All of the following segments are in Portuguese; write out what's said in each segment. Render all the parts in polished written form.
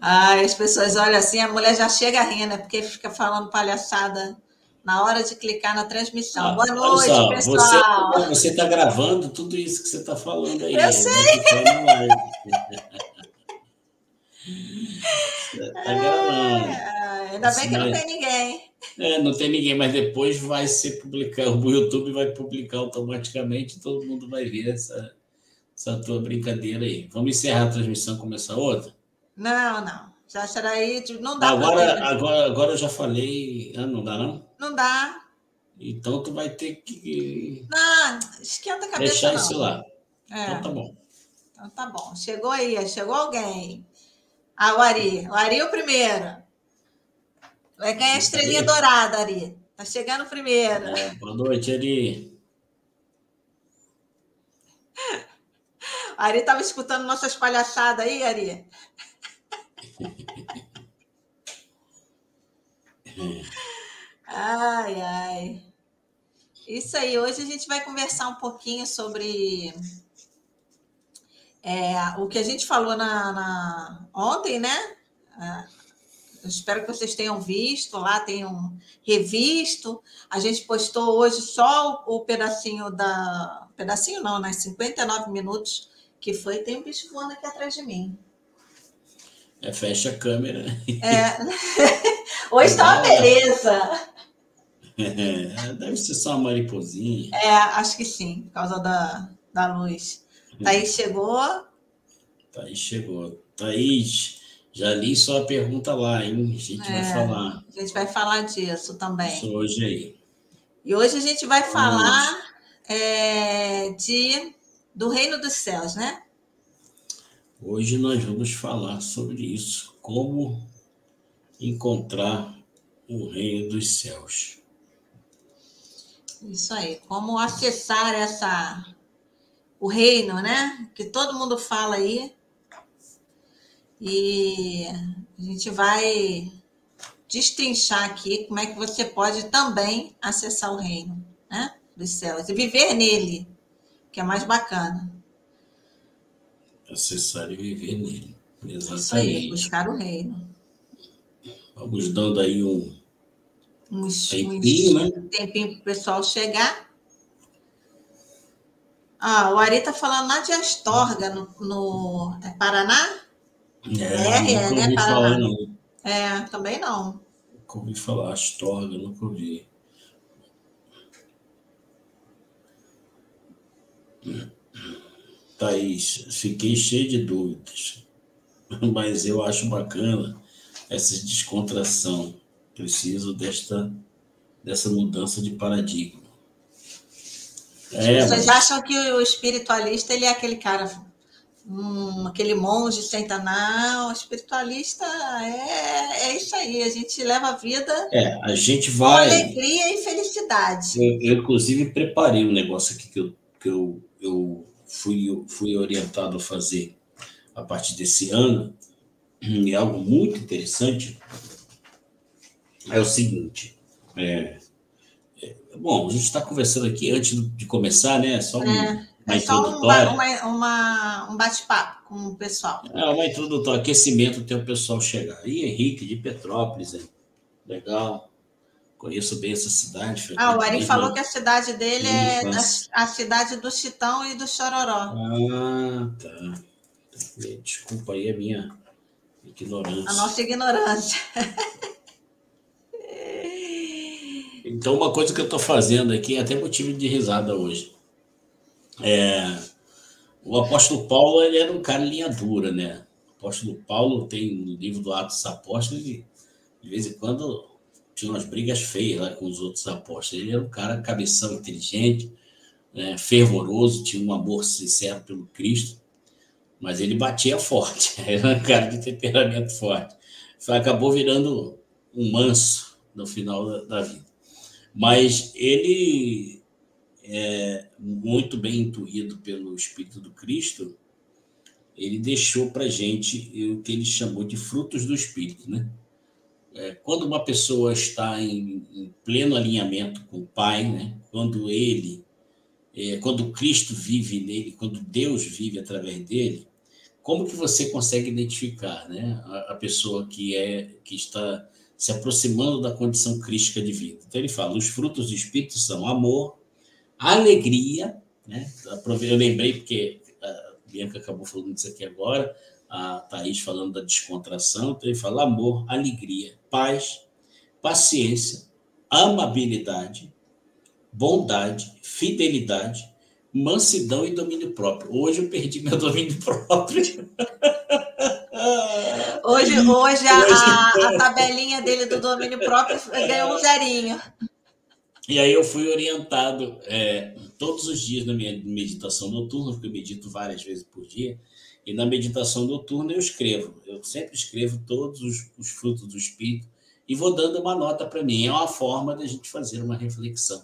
Ai, as pessoas olham assim, a mulher já chega rindo, né? Porque fica falando palhaçada na hora de clicar na transmissão. Ah, Boa olha noite, só, você pessoal. você está gravando tudo isso que você está falando Eu aí, vai sei. ficar aí na live. Você está gravando. Ai, ainda bem Isso que não vai, tem ninguém. não tem ninguém, mas depois vai ser publicado, o YouTube vai publicar automaticamente, todo mundo vai ver essa tua brincadeira aí. Vamos encerrar a transmissão e começar outra? Não, não. Já será aí, não dá para ter. Agora eu já falei. Ah, não dá não? Não dá. Então tu vai ter que Não, esquenta a cabeça, deixar isso não. lá. Então É, tá bom. então tá bom. Chegou aí, chegou alguém. Ah, o Ari. O Ari é o primeiro. Vai ganhar a estrelinha Cadê? dourada, Ari. Tá chegando primeiro. Boa noite, Ari. A Ari tava escutando nossas palhaçadas aí, Ari. Ai, ai. Isso aí, hoje a gente vai conversar um pouquinho sobre o que a gente falou ontem, né? Eu espero que vocês tenham visto lá, tenham revisto. A gente postou hoje só o pedacinho da. Pedacinho não, né? 59 minutos que foi. Tem um bicho voando aqui atrás de mim. Fecha a câmera. É... Hoje tá uma Legal. beleza. Deve ser só uma mariposinha. Acho que sim, por causa da luz. Thaís chegou. Thaís chegou. Thaís, já li sua pergunta lá, hein? A gente vai falar A gente vai falar disso isso também. hoje aí. E hoje a gente vai Vamos. falar do reino dos céus, né? Hoje nós vamos falar sobre isso, como encontrar o reino dos céus. Isso aí, como acessar o reino, né? Que todo mundo fala aí. E a gente vai destrinchar aqui como é que você pode também acessar o reino, né? Dos céus e viver nele, que é mais bacana. Acessar e viver nele. Isso aí, Exatamente. buscar o reino. Vamos dando aí um tempinho, Uns né? tempinho para o pessoal chegar. Ah, o Ari tá falando lá de Astorga, no Paraná? Nunca Né? ouvi falar, Paraná. não. Também não. Nunca ouvi falar. Astorga, nunca ouvi. Thaís, fiquei cheio de dúvidas, mas eu acho bacana essa descontração. Preciso dessa mudança de paradigma. As pessoas Mas acham que o espiritualista ele é aquele cara, aquele monge senta. Não, o espiritualista é isso aí. A gente leva a vida a gente com vai. alegria e felicidade. Eu inclusive, preparei um negócio aqui que eu fui orientado a fazer a partir desse ano, e algo muito interessante é o seguinte. Bom, a gente está conversando aqui antes de começar, né? Só uma É só introdutória. um bate-papo com o pessoal. Uma introdutória, aquecimento até o pessoal chegar. E Henrique, de Petrópolis, legal. Conheço bem essa cidade, O frequento Ari desde falou que a cidade dele a minha é infância. a cidade do Chitão e do Chororó. Ah, tá. Desculpa aí a minha A ignorância. nossa ignorância. Então, uma coisa que eu estou fazendo aqui é até motivo de risada hoje. O apóstolo Paulo, ele era um cara linha dura, né? O apóstolo Paulo tem no livro do Atos dos Apóstolos, e de vez em quando tinha umas brigas feias lá com os outros apóstolos. Ele era um cara cabeção, inteligente, né? Fervoroso, tinha um amor sincero pelo Cristo, mas ele batia forte. Era um cara de temperamento forte. Acabou virando um manso no final da vida. Mas ele, muito bem intuído pelo Espírito do Cristo, ele deixou para a gente o que ele chamou de frutos do Espírito, né? Quando uma pessoa está em pleno alinhamento com o Pai, né? Quando Cristo vive nele, quando Deus vive através dele, como que você consegue identificar, né, a pessoa que está se aproximando da condição crística de vida? Então, ele fala, os frutos do Espírito são amor, alegria, né? Eu lembrei porque a Bianca acabou falando disso aqui agora, a Thaís falando da descontração, então ele fala amor, alegria, paz, paciência, amabilidade, bondade, fidelidade, mansidão e domínio próprio. Hoje eu perdi meu domínio próprio. Hoje a tabelinha dele do domínio próprio ganhou um zerinho. E aí eu fui orientado todos os dias na minha meditação noturna, porque eu medito várias vezes por dia, e na meditação noturna eu sempre escrevo todos os frutos do Espírito e vou dando uma nota para mim. É uma forma da gente fazer uma reflexão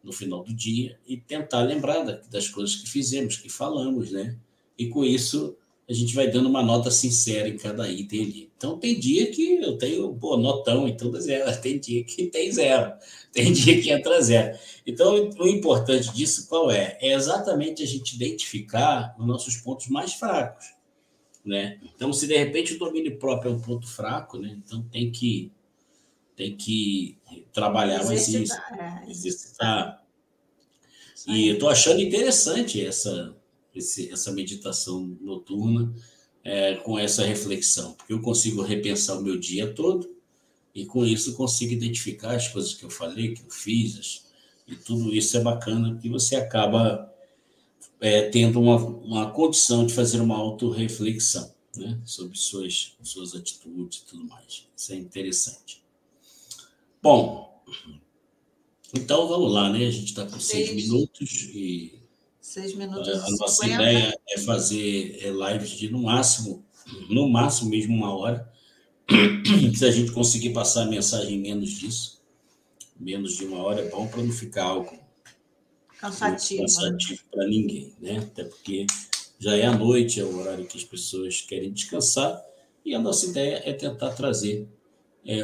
no final do dia e tentar lembrar das coisas que fizemos, que falamos, né? E com isso a gente vai dando uma nota sincera em cada item ali. Então, tem dia que eu tenho notão em todas elas, tem dia que tem 0, tem dia que entra 0. Então, o importante disso qual é? É exatamente a gente identificar os nossos pontos mais fracos, né? Então, se de repente o domínio próprio é um ponto fraco, né? Então tem que trabalhar mais isso, exercitar. E eu estou achando interessante essa meditação noturna com essa reflexão, porque eu consigo repensar o meu dia todo e com isso consigo identificar as coisas que eu falei, que eu fiz, e tudo isso é bacana, porque você acaba tendo uma condição de fazer uma autorreflexão, né, sobre suas atitudes e tudo mais. Isso é interessante. Bom, então vamos lá, né? A gente está com 6 minutos e 6 minutos a nossa ideia é fazer lives de no máximo mesmo 1 hora. Se a gente conseguir passar a mensagem menos de 1 hora é bom para não ficar algo cansativo para ninguém, né? Até porque já é a noite, é o horário que as pessoas querem descansar e a nossa ideia é tentar trazer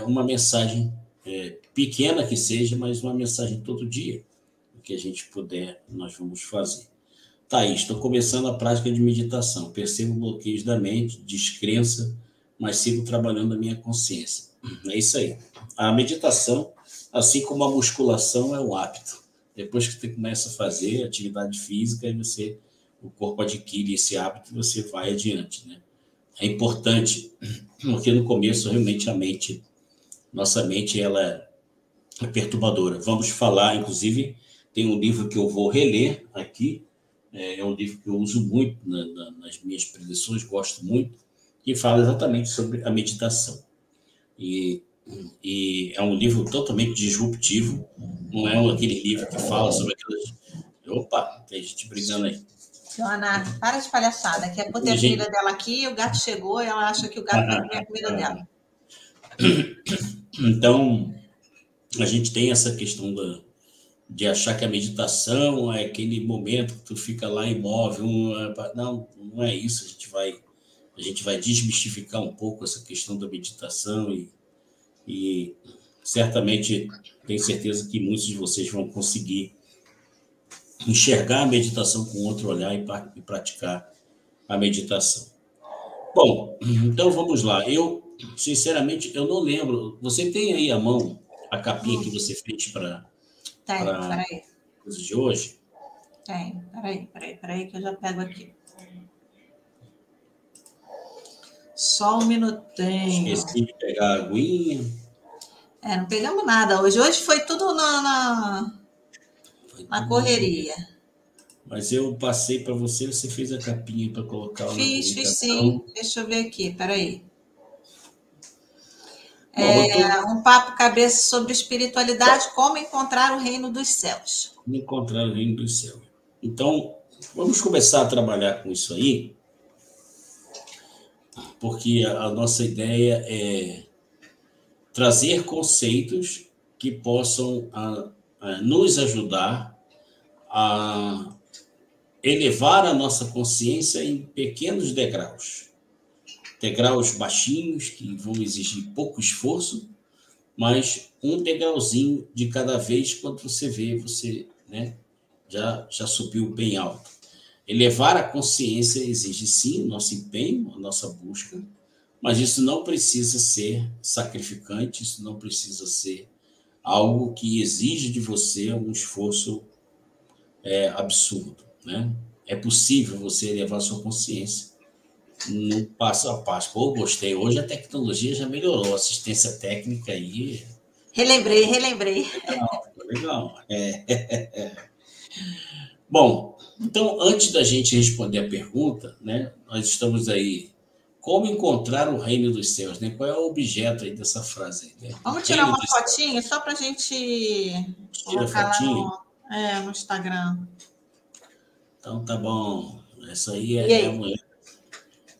uma mensagem pequena que seja, mas uma mensagem todo dia. O que a gente puder, nós vamos fazer. Thaís, estou começando a prática de meditação. Percebo bloqueios da mente, descrença, mas sigo trabalhando a minha consciência. É isso aí. A meditação, assim como a musculação, é um hábito. Depois que você começa a fazer atividade física, aí o corpo adquire esse hábito e você vai adiante, né? É importante, porque no começo, realmente, nossa mente, ela é perturbadora. Vamos falar, inclusive, tem um livro que eu vou reler aqui, é um livro que eu uso muito nas minhas predições, gosto muito, que fala exatamente sobre a meditação. E é um livro totalmente disruptivo, não é aquele livro que fala sobre aquelas... Opa, tem gente brigando aí. Leonardo, para de palhaçada, que é por ter a comida dela aqui, o gato chegou e ela acha que o gato vai comer a comida dela. Então, a gente tem essa questão de achar que a meditação é aquele momento que tu fica lá imóvel. Não é isso. A gente vai desmistificar um pouco essa questão da meditação e certamente tenho certeza que muitos de vocês vão conseguir enxergar a meditação com outro olhar e praticar a meditação. Bom, então vamos lá. Sinceramente, eu não lembro. Você tem aí à mão a capinha que você fez para coisa de hoje? Tem. Peraí, que eu já pego aqui. Só um minutinho. Esqueci de pegar a aguinha. Não pegamos nada hoje. Hoje foi tudo na correria. Mas eu passei para você fez a capinha para colocar lá. Fiz sim. Deixa eu ver aqui, peraí. Um papo cabeça sobre espiritualidade, como encontrar o reino dos céus. Como encontrar o reino dos céus. Então, vamos começar a trabalhar com isso aí, porque a nossa ideia é trazer conceitos que possam nos ajudar a elevar a nossa consciência em pequenos degraus baixinhos, que vão exigir pouco esforço, mas um degrauzinho de cada vez, quando você vê, né, já subiu bem alto. Elevar a consciência exige, sim, o nosso empenho, a nossa busca, mas isso não precisa ser sacrificante, isso não precisa ser algo que exige de você um esforço absurdo, né? É possível você elevar sua consciência no passo a passo. Pô, gostei. Hoje a tecnologia já melhorou, a assistência técnica aí. Relembrei. Legal, legal. Bom, então, antes da gente responder a pergunta, né, nós estamos aí. Como encontrar o reino dos céus? Né? Qual é o objeto aí dessa frase aí? Né? O Vamos tirar reino uma dos céus. fotinha só para a gente Tira a colocar lá fotinho? no Instagram. Então tá bom. Essa aí E é a aí? mulher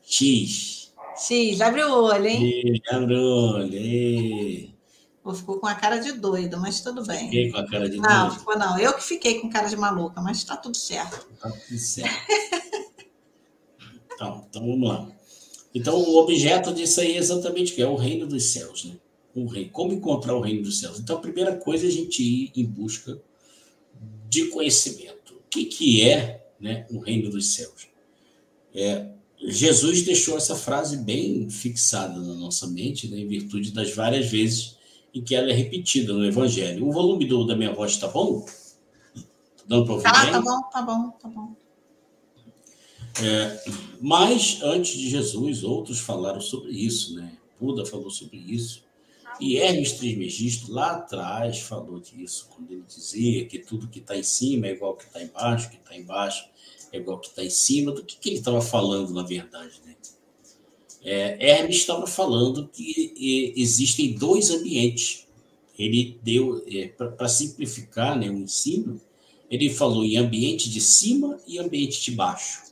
X. X, abre o olho, hein? E Gabriel, Ficou com a cara de doido, mas tudo fiquei bem. com a cara de Não, doido. ficou não. Eu que fiquei com cara de maluca, mas está tudo certo. Tá tudo certo. Então vamos lá. Então, o objeto disso aí é exatamente o que é o reino dos céus, né? O rei. Como encontrar o reino dos céus? Então, a primeira coisa é a gente ir em busca de conhecimento. O que é, né, o reino dos céus? Jesus deixou essa frase bem fixada na nossa mente, né, em virtude das várias vezes em que ela é repetida no Evangelho. O volume da minha voz está bom? Tá dando para ouvir Tá bem? bom, tá bom, tá bom. Mas, antes de Jesus, outros falaram sobre isso, né? Buda falou sobre isso. E Hermes Trismegisto, lá atrás, falou disso, quando ele dizia que tudo que está em cima é igual que está embaixo, que está embaixo é igual que está em cima. Do que ele estava falando, na verdade, né? Hermes estava falando que existem dois ambientes. Ele deu, para simplificar, né, o ensino, ele falou em ambiente de cima e ambiente de baixo.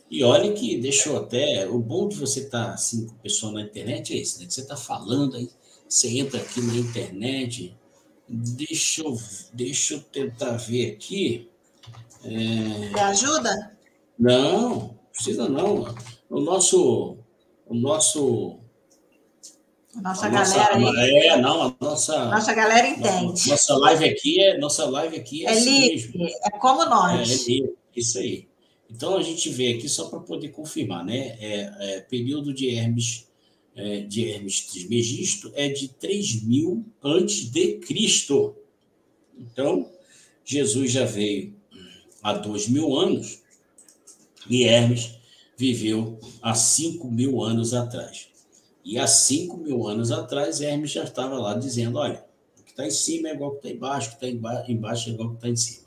E olha que deixou até... O bom de você estar assim, com o pessoal na internet é isso, né? Que você está falando, aí você entra aqui na internet. Deixa eu tentar ver aqui. Me ajuda? Não, precisa não. O nosso... Nossa A nossa... galera aí, Não, nossa galera entende. nossa live aqui é É assim livre, mesmo. é como É nós. livre, isso aí. Então, a gente vê aqui, só para poder confirmar, né? Período de Hermes Trismegisto é de 3000 antes de Cristo. Então, Jesus já veio há 2000 anos e Hermes viveu há 5000 anos atrás. E há 5000 anos atrás, Hermes já estava lá dizendo, olha, o que está em cima é igual ao que está embaixo, o que está embaixo é igual ao que está em cima.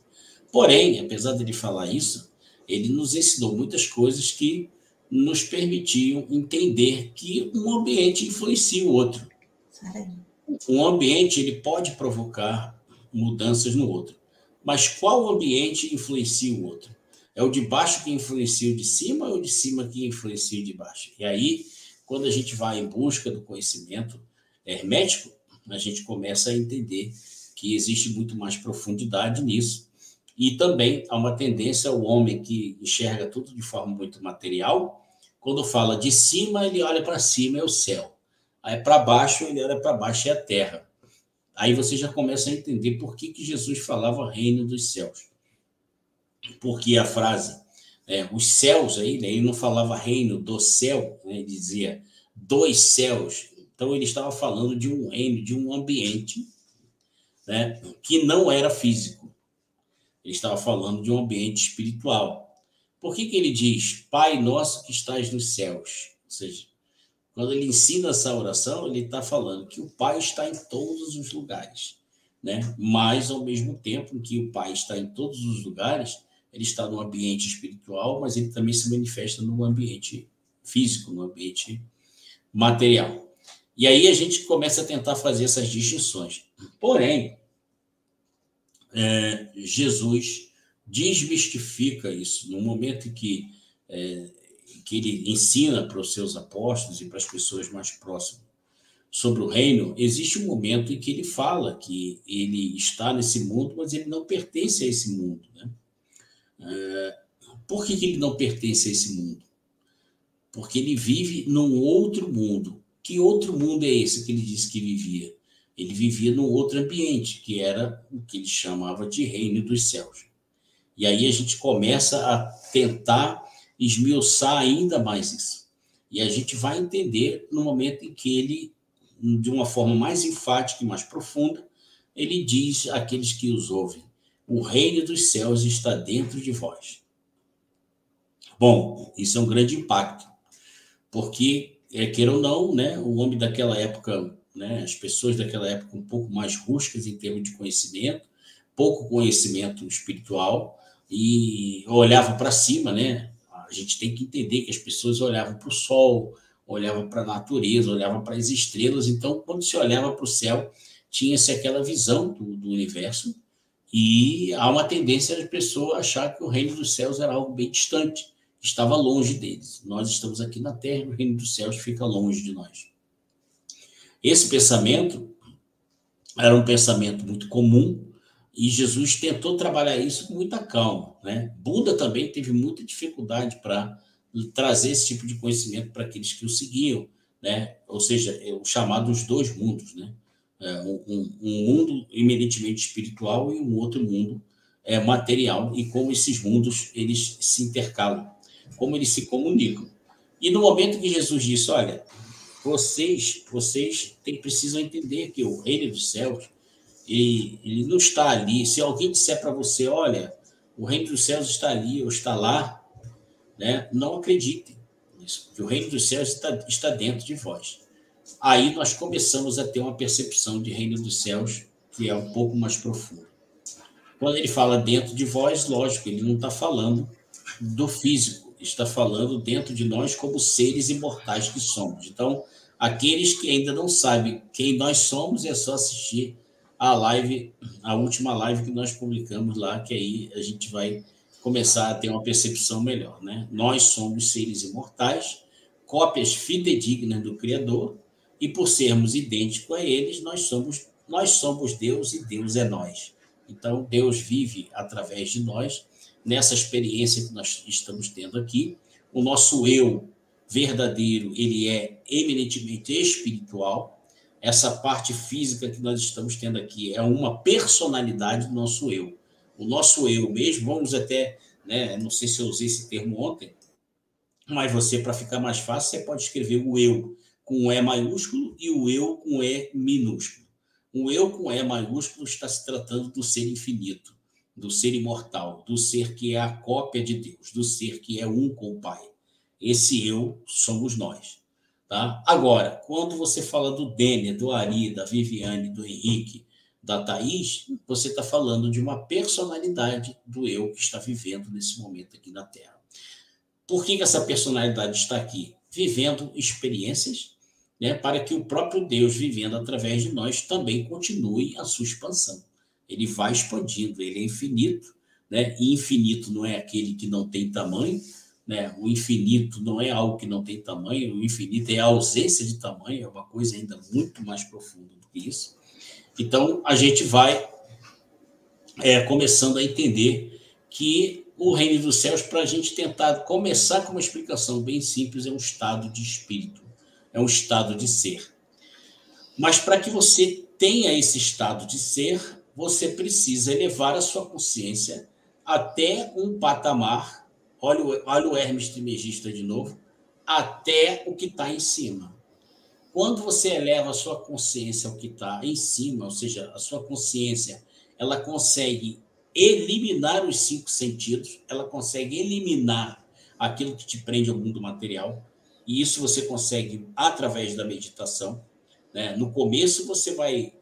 Porém, apesar de ele falar isso, ele nos ensinou muitas coisas que nos permitiam entender que um ambiente influencia o outro. Um ambiente ele pode provocar mudanças no outro. Mas qual ambiente influencia o outro? É o de baixo que influencia o de cima ou o de cima que influencia o de baixo? E aí, quando a gente vai em busca do conhecimento hermético, a gente começa a entender que existe muito mais profundidade nisso. E também há uma tendência ao homem que enxerga tudo de forma muito material. Quando fala de cima, ele olha para cima, é o céu. Aí para baixo, ele olha para baixo, é a terra. Aí você já começa a entender por que Jesus falava reino dos céus. Porque a frase, os céus aí, né, ele não falava reino do céu, né, ele dizia dos céus. Então ele estava falando de um reino, de um ambiente, né, que não era físico. Ele estava falando de um ambiente espiritual. Por que ele diz, Pai nosso que estás nos céus? Ou seja, quando ele ensina essa oração, ele está falando que o Pai está em todos os lugares, né? Mas, ao mesmo tempo que o Pai está em todos os lugares, ele está no ambiente espiritual, mas ele também se manifesta no ambiente físico, no ambiente material. E aí a gente começa a tentar fazer essas distinções. Porém, Jesus desmistifica isso no momento em que ele ensina para os seus apóstolos e para as pessoas mais próximas sobre o reino. Existe um momento em que ele fala que ele está nesse mundo, mas ele não pertence a esse mundo, né? Por que ele não pertence a esse mundo? Porque ele vive num outro mundo. Que outro mundo é esse que ele disse que vivia? Ele vivia num outro ambiente, que era o que ele chamava de reino dos céus. E aí a gente começa a tentar esmiuçar ainda mais isso. E a gente vai entender no momento em que ele, de uma forma mais enfática e mais profunda, ele diz àqueles que os ouvem: o reino dos céus está dentro de vós. Bom, isso é um grande impacto, porque, queira ou não, né, o homem daquela época, né, as pessoas daquela época um pouco mais rústicas em termos de conhecimento, pouco conhecimento espiritual, e olhava para cima, né? A gente tem que entender que as pessoas olhavam para o sol, olhavam para a natureza, olhavam para as estrelas. Então, quando se olhava para o céu, tinha-se aquela visão do universo, e há uma tendência das pessoas a achar que o reino dos céus era algo bem distante, estava longe deles. Nós estamos aqui na Terra e o reino dos céus fica longe de nós. Esse pensamento era um pensamento muito comum, e Jesus tentou trabalhar isso com muita calma, né? Buda também teve muita dificuldade para trazer esse tipo de conhecimento para aqueles que o seguiam, né? Ou seja, o chamado os dois mundos, né? Um mundo eminentemente espiritual e um outro mundo material, e como esses mundos eles se intercalam, como eles se comunicam. E no momento que Jesus disse: olha, vocês precisam entender que o reino dos céus, ele não está ali. Se alguém disser para você: olha, o reino dos céus está ali ou está lá, né? Não acreditem nisso, porque o reino dos céus está dentro de vós. Aí nós começamos a ter uma percepção de reino dos céus que é um pouco mais profunda. Quando ele fala dentro de vós, lógico, ele não está falando do físico, está falando dentro de nós como seres imortais que somos. Então, aqueles que ainda não sabem quem nós somos, é só assistir a última live que nós publicamos lá, que aí a gente vai começar a ter uma percepção melhor, né? Nós somos seres imortais, cópias fidedignas do Criador, e por sermos idênticos a eles, nós somos Deus e Deus é nós. Então, Deus vive através de nós, nessa experiência que nós estamos tendo aqui. O nosso eu verdadeiro, ele é eminentemente espiritual. Essa parte física que nós estamos tendo aqui é uma personalidade do nosso eu. O nosso eu mesmo, vamos até, né, não sei se eu usei esse termo ontem, mas você, para ficar mais fácil, você pode escrever o eu com E maiúsculo e o eu com E minúsculo. O eu com E maiúsculo está se tratando do ser infinito, do ser imortal, do ser que é a cópia de Deus, do ser que é um com o Pai. Esse eu somos nós. Tá? Agora, quando você fala do Dênia, do Ari, da Viviane, do Henrique, da Thaís, você está falando de uma personalidade do eu que está vivendo nesse momento aqui na Terra. Por que essa personalidade está aqui? Vivendo experiências, né, para que o próprio Deus, vivendo através de nós, também continue a sua expansão. Ele vai expandindo, ele é infinito, né? E infinito não é aquele que não tem tamanho, né? O infinito não é algo que não tem tamanho, o infinito é a ausência de tamanho, é uma coisa ainda muito mais profunda do que isso. Então, a gente vai começando a entender que o reino dos céus, para a gente tentar começar com uma explicação bem simples, é um estado de espírito, é um estado de ser. Mas para que você tenha esse estado de ser, você precisa elevar a sua consciência até um patamar, olha o Hermes Trismegisto de novo, até o que está em cima. Quando você eleva a sua consciência ao que está em cima, ou seja, a sua consciência, ela consegue eliminar os 5 sentidos, ela consegue eliminar aquilo que te prende ao mundo material, e isso você consegue através da meditação, né? No começo você vai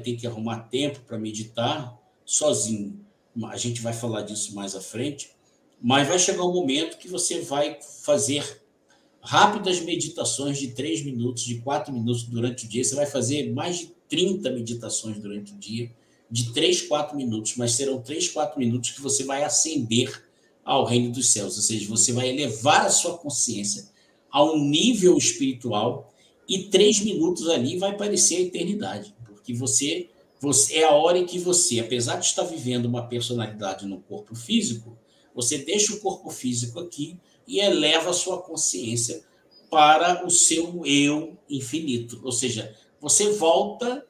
ter que arrumar tempo para meditar sozinho. A gente vai falar disso mais à frente, mas vai chegar um momento que você vai fazer rápidas meditações de 3 minutos, de 4 minutos durante o dia. Você vai fazer mais de 30 meditações durante o dia, de 3, 4 minutos, mas serão 3, 4 minutos que você vai ascender ao reino dos céus, ou seja, você vai elevar a sua consciência a um nível espiritual, e 3 minutos ali vai parecer a eternidade, porque você é a hora em que você, apesar de estar vivendo uma personalidade no corpo físico, você deixa o corpo físico aqui e eleva a sua consciência para o seu eu infinito, ou seja, você volta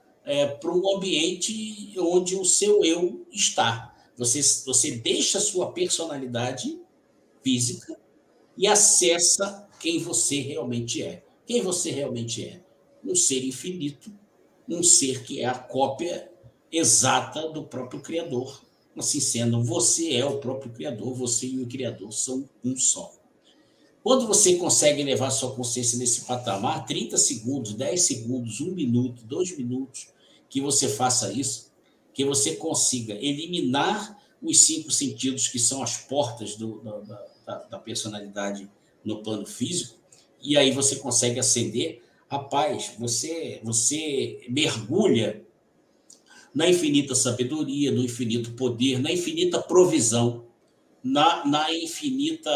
para um ambiente onde o seu eu está. Você deixa a sua personalidade física e acessa quem você realmente é. Quem você realmente é? Um ser infinito, um ser que é a cópia exata do próprio Criador. Assim sendo, você é o próprio Criador, você e o Criador são um só. Quando você consegue levar sua consciência nesse patamar, 30 segundos, 10 segundos, 1 minuto, 2 minutos, que você faça isso, que você consiga eliminar os 5 sentidos que são as portas da personalidade no plano físico, e aí você consegue acender. Rapaz, você mergulha na infinita sabedoria, no infinito poder, na infinita provisão, na infinita...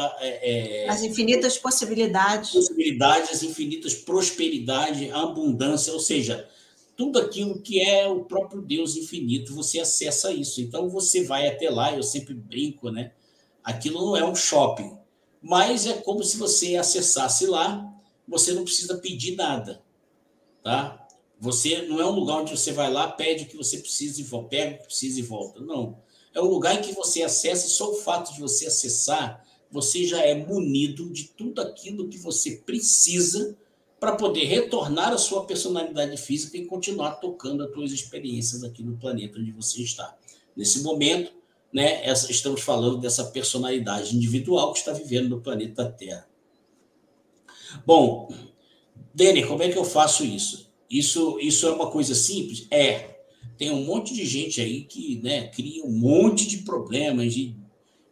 As infinitas possibilidades. As infinitas prosperidade, a abundância, ou seja, tudo aquilo que é o próprio Deus infinito, você acessa isso. Então, você vai até lá, eu sempre brinco, né? Aquilo não é um shopping, mas é como se você acessasse lá, você não precisa pedir nada, tá? Você não é um lugar onde você vai lá, pede o que você precisa e volta, pega o que precisa e volta. Não. É um lugar em que você acessa, e só o fato de você acessar, você já é munido de tudo aquilo que você precisa para poder retornar à sua personalidade física e continuar tocando as suas experiências aqui no planeta onde você está. Nesse momento, né, estamos falando dessa personalidade individual que está vivendo no planeta Terra. Bom, Denner, como é que eu faço isso? Isso é uma coisa simples? Tem um monte de gente aí que, né, cria um monte de problemas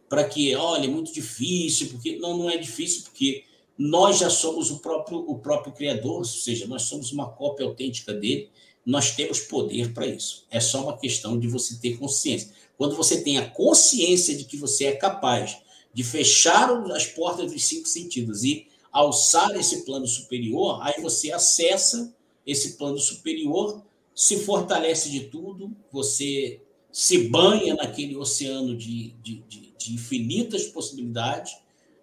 para que, olha, é muito difícil, porque não é difícil, porque nós já somos o próprio Criador, ou seja, nós somos uma cópia autêntica dele, nós temos poder para isso. É só uma questão de você ter consciência. Quando você tem a consciência de que você é capaz de fechar as portas dos 5 sentidos e alçar esse plano superior, aí você acessa esse plano superior, se fortalece de tudo, você se banha naquele oceano de infinitas possibilidades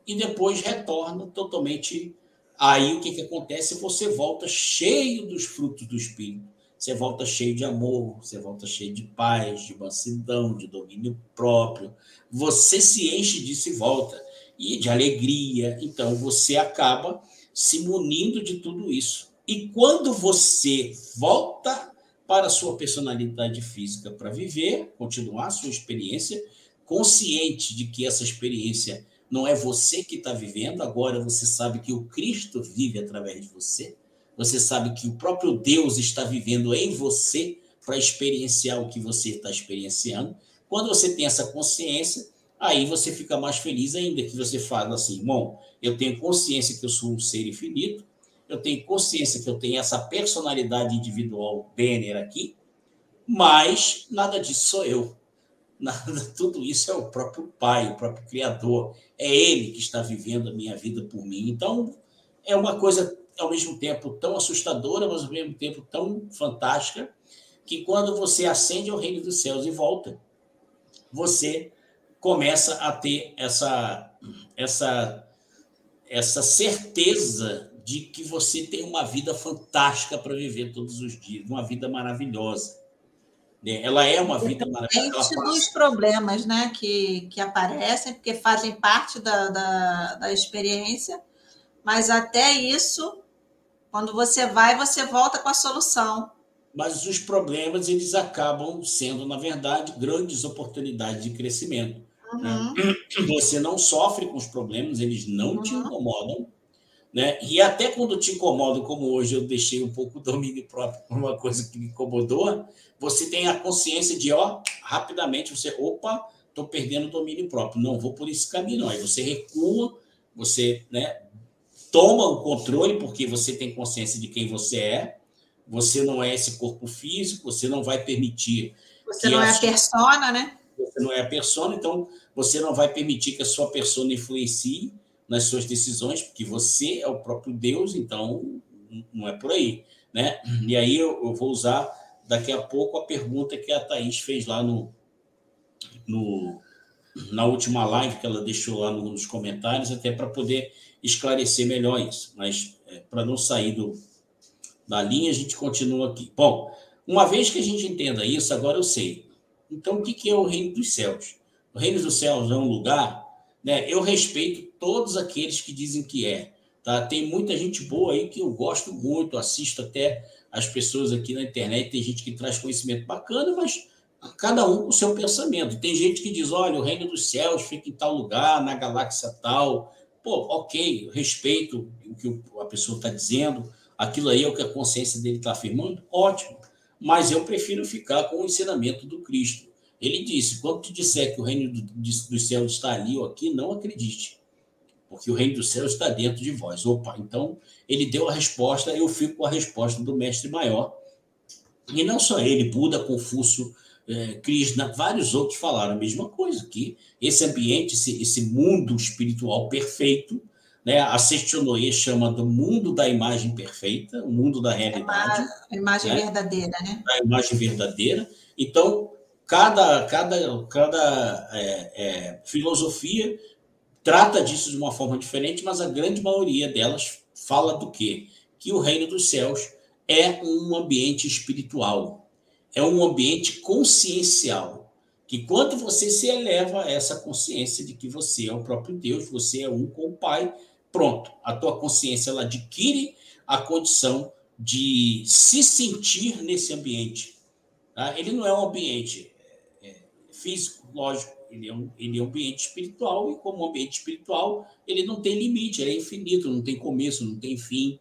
e depois retorna totalmente. Aí o que acontece? Você volta cheio dos frutos do Espírito. Você volta cheio de amor, você volta cheio de paz, de mansidão, de domínio próprio. Você se enche disso e volta. E de alegria. Então, você acaba se munindo de tudo isso. E quando você volta para a sua personalidade física para viver, continuar a sua experiência, consciente de que essa experiência não é você que está vivendo, agora você sabe que o Cristo vive através de você, você sabe que o próprio Deus está vivendo em você para experienciar o que você está experienciando. Quando você tem essa consciência, aí você fica mais feliz ainda, que você fala assim, bom, eu tenho consciência que eu sou um ser infinito, eu tenho consciência que eu tenho essa personalidade individual Denner aqui, mas nada disso sou eu. Nada, tudo isso é o próprio Pai, o próprio Criador. É Ele que está vivendo a minha vida por mim. Então, é uma coisa, ao mesmo tempo, tão assustadora, mas ao mesmo tempo tão fantástica, que quando você ascende ao reino dos céus e volta, você começa a ter essa certeza de que você tem uma vida fantástica para viver todos os dias, uma vida maravilhosa. Ela é uma vida maravilhosa. Dos problemas, né, que aparecem, porque fazem parte da experiência, mas até isso, quando você vai, você volta com a solução. Mas os problemas, eles acabam sendo, na verdade, grandes oportunidades de crescimento. Né? Você não sofre com os problemas, eles não te incomodam, né? E até quando te incomodam, como hoje eu deixei um pouco o domínio próprio por uma coisa que me incomodou, você tem a consciência de, rapidamente você, estou perdendo o domínio próprio, não vou por esse caminho, não. Aí você recua, você, né, toma o controle, porque você tem consciência de quem você não é esse corpo físico, você não vai permitir... Você não é a persona, né? Você não é a persona, então você não vai permitir que a sua persona influencie nas suas decisões, porque você é o próprio Deus, então não é por aí, né? E aí eu vou usar daqui a pouco a pergunta que a Thaís fez lá na última live que ela deixou lá nos comentários, até para poder esclarecer melhor isso. Mas para não sair da linha, a gente continua aqui. Bom, uma vez que a gente entenda isso, agora eu sei. Então, o que é o reino dos céus? O reino dos céus é um lugar, né? Eu respeito todos aqueles que dizem que é. Tá? Tem muita gente boa aí que eu gosto muito, assisto até as pessoas aqui na internet, tem gente que traz conhecimento bacana, mas cada um com o seu pensamento. Tem gente que diz, olha, o reino dos céus fica em tal lugar, na galáxia tal. Pô, ok, respeito o que a pessoa está dizendo, aquilo aí é o que a consciência dele está afirmando, ótimo. Mas eu prefiro ficar com o ensinamento do Cristo. Ele disse, quando te disser que o reino dos céus está ali ou aqui, não acredite, porque o reino dos céus está dentro de vós. Opa, então ele deu a resposta, eu fico com a resposta do mestre maior. E não só ele, Buda, Confúcio, Krishna, vários outros falaram a mesma coisa, que esse ambiente, esse mundo espiritual perfeito, né, a Seishonoye chama do mundo da imagem perfeita, o mundo da realidade. A imagem, né, verdadeira, né? A imagem verdadeira. Então, cada filosofia trata disso de uma forma diferente, mas a grande maioria delas fala do quê? Que o reino dos céus é um ambiente espiritual, é um ambiente consciencial, que quando você se eleva a essa consciência de que você é o próprio Deus, você é um com o Pai, pronto, a tua consciência ela adquire a condição de se sentir nesse ambiente. Tá? Ele não é um ambiente físico, lógico, ele é um ambiente espiritual, e como ambiente espiritual, ele não tem limite, ele é infinito, não tem começo, não tem fim.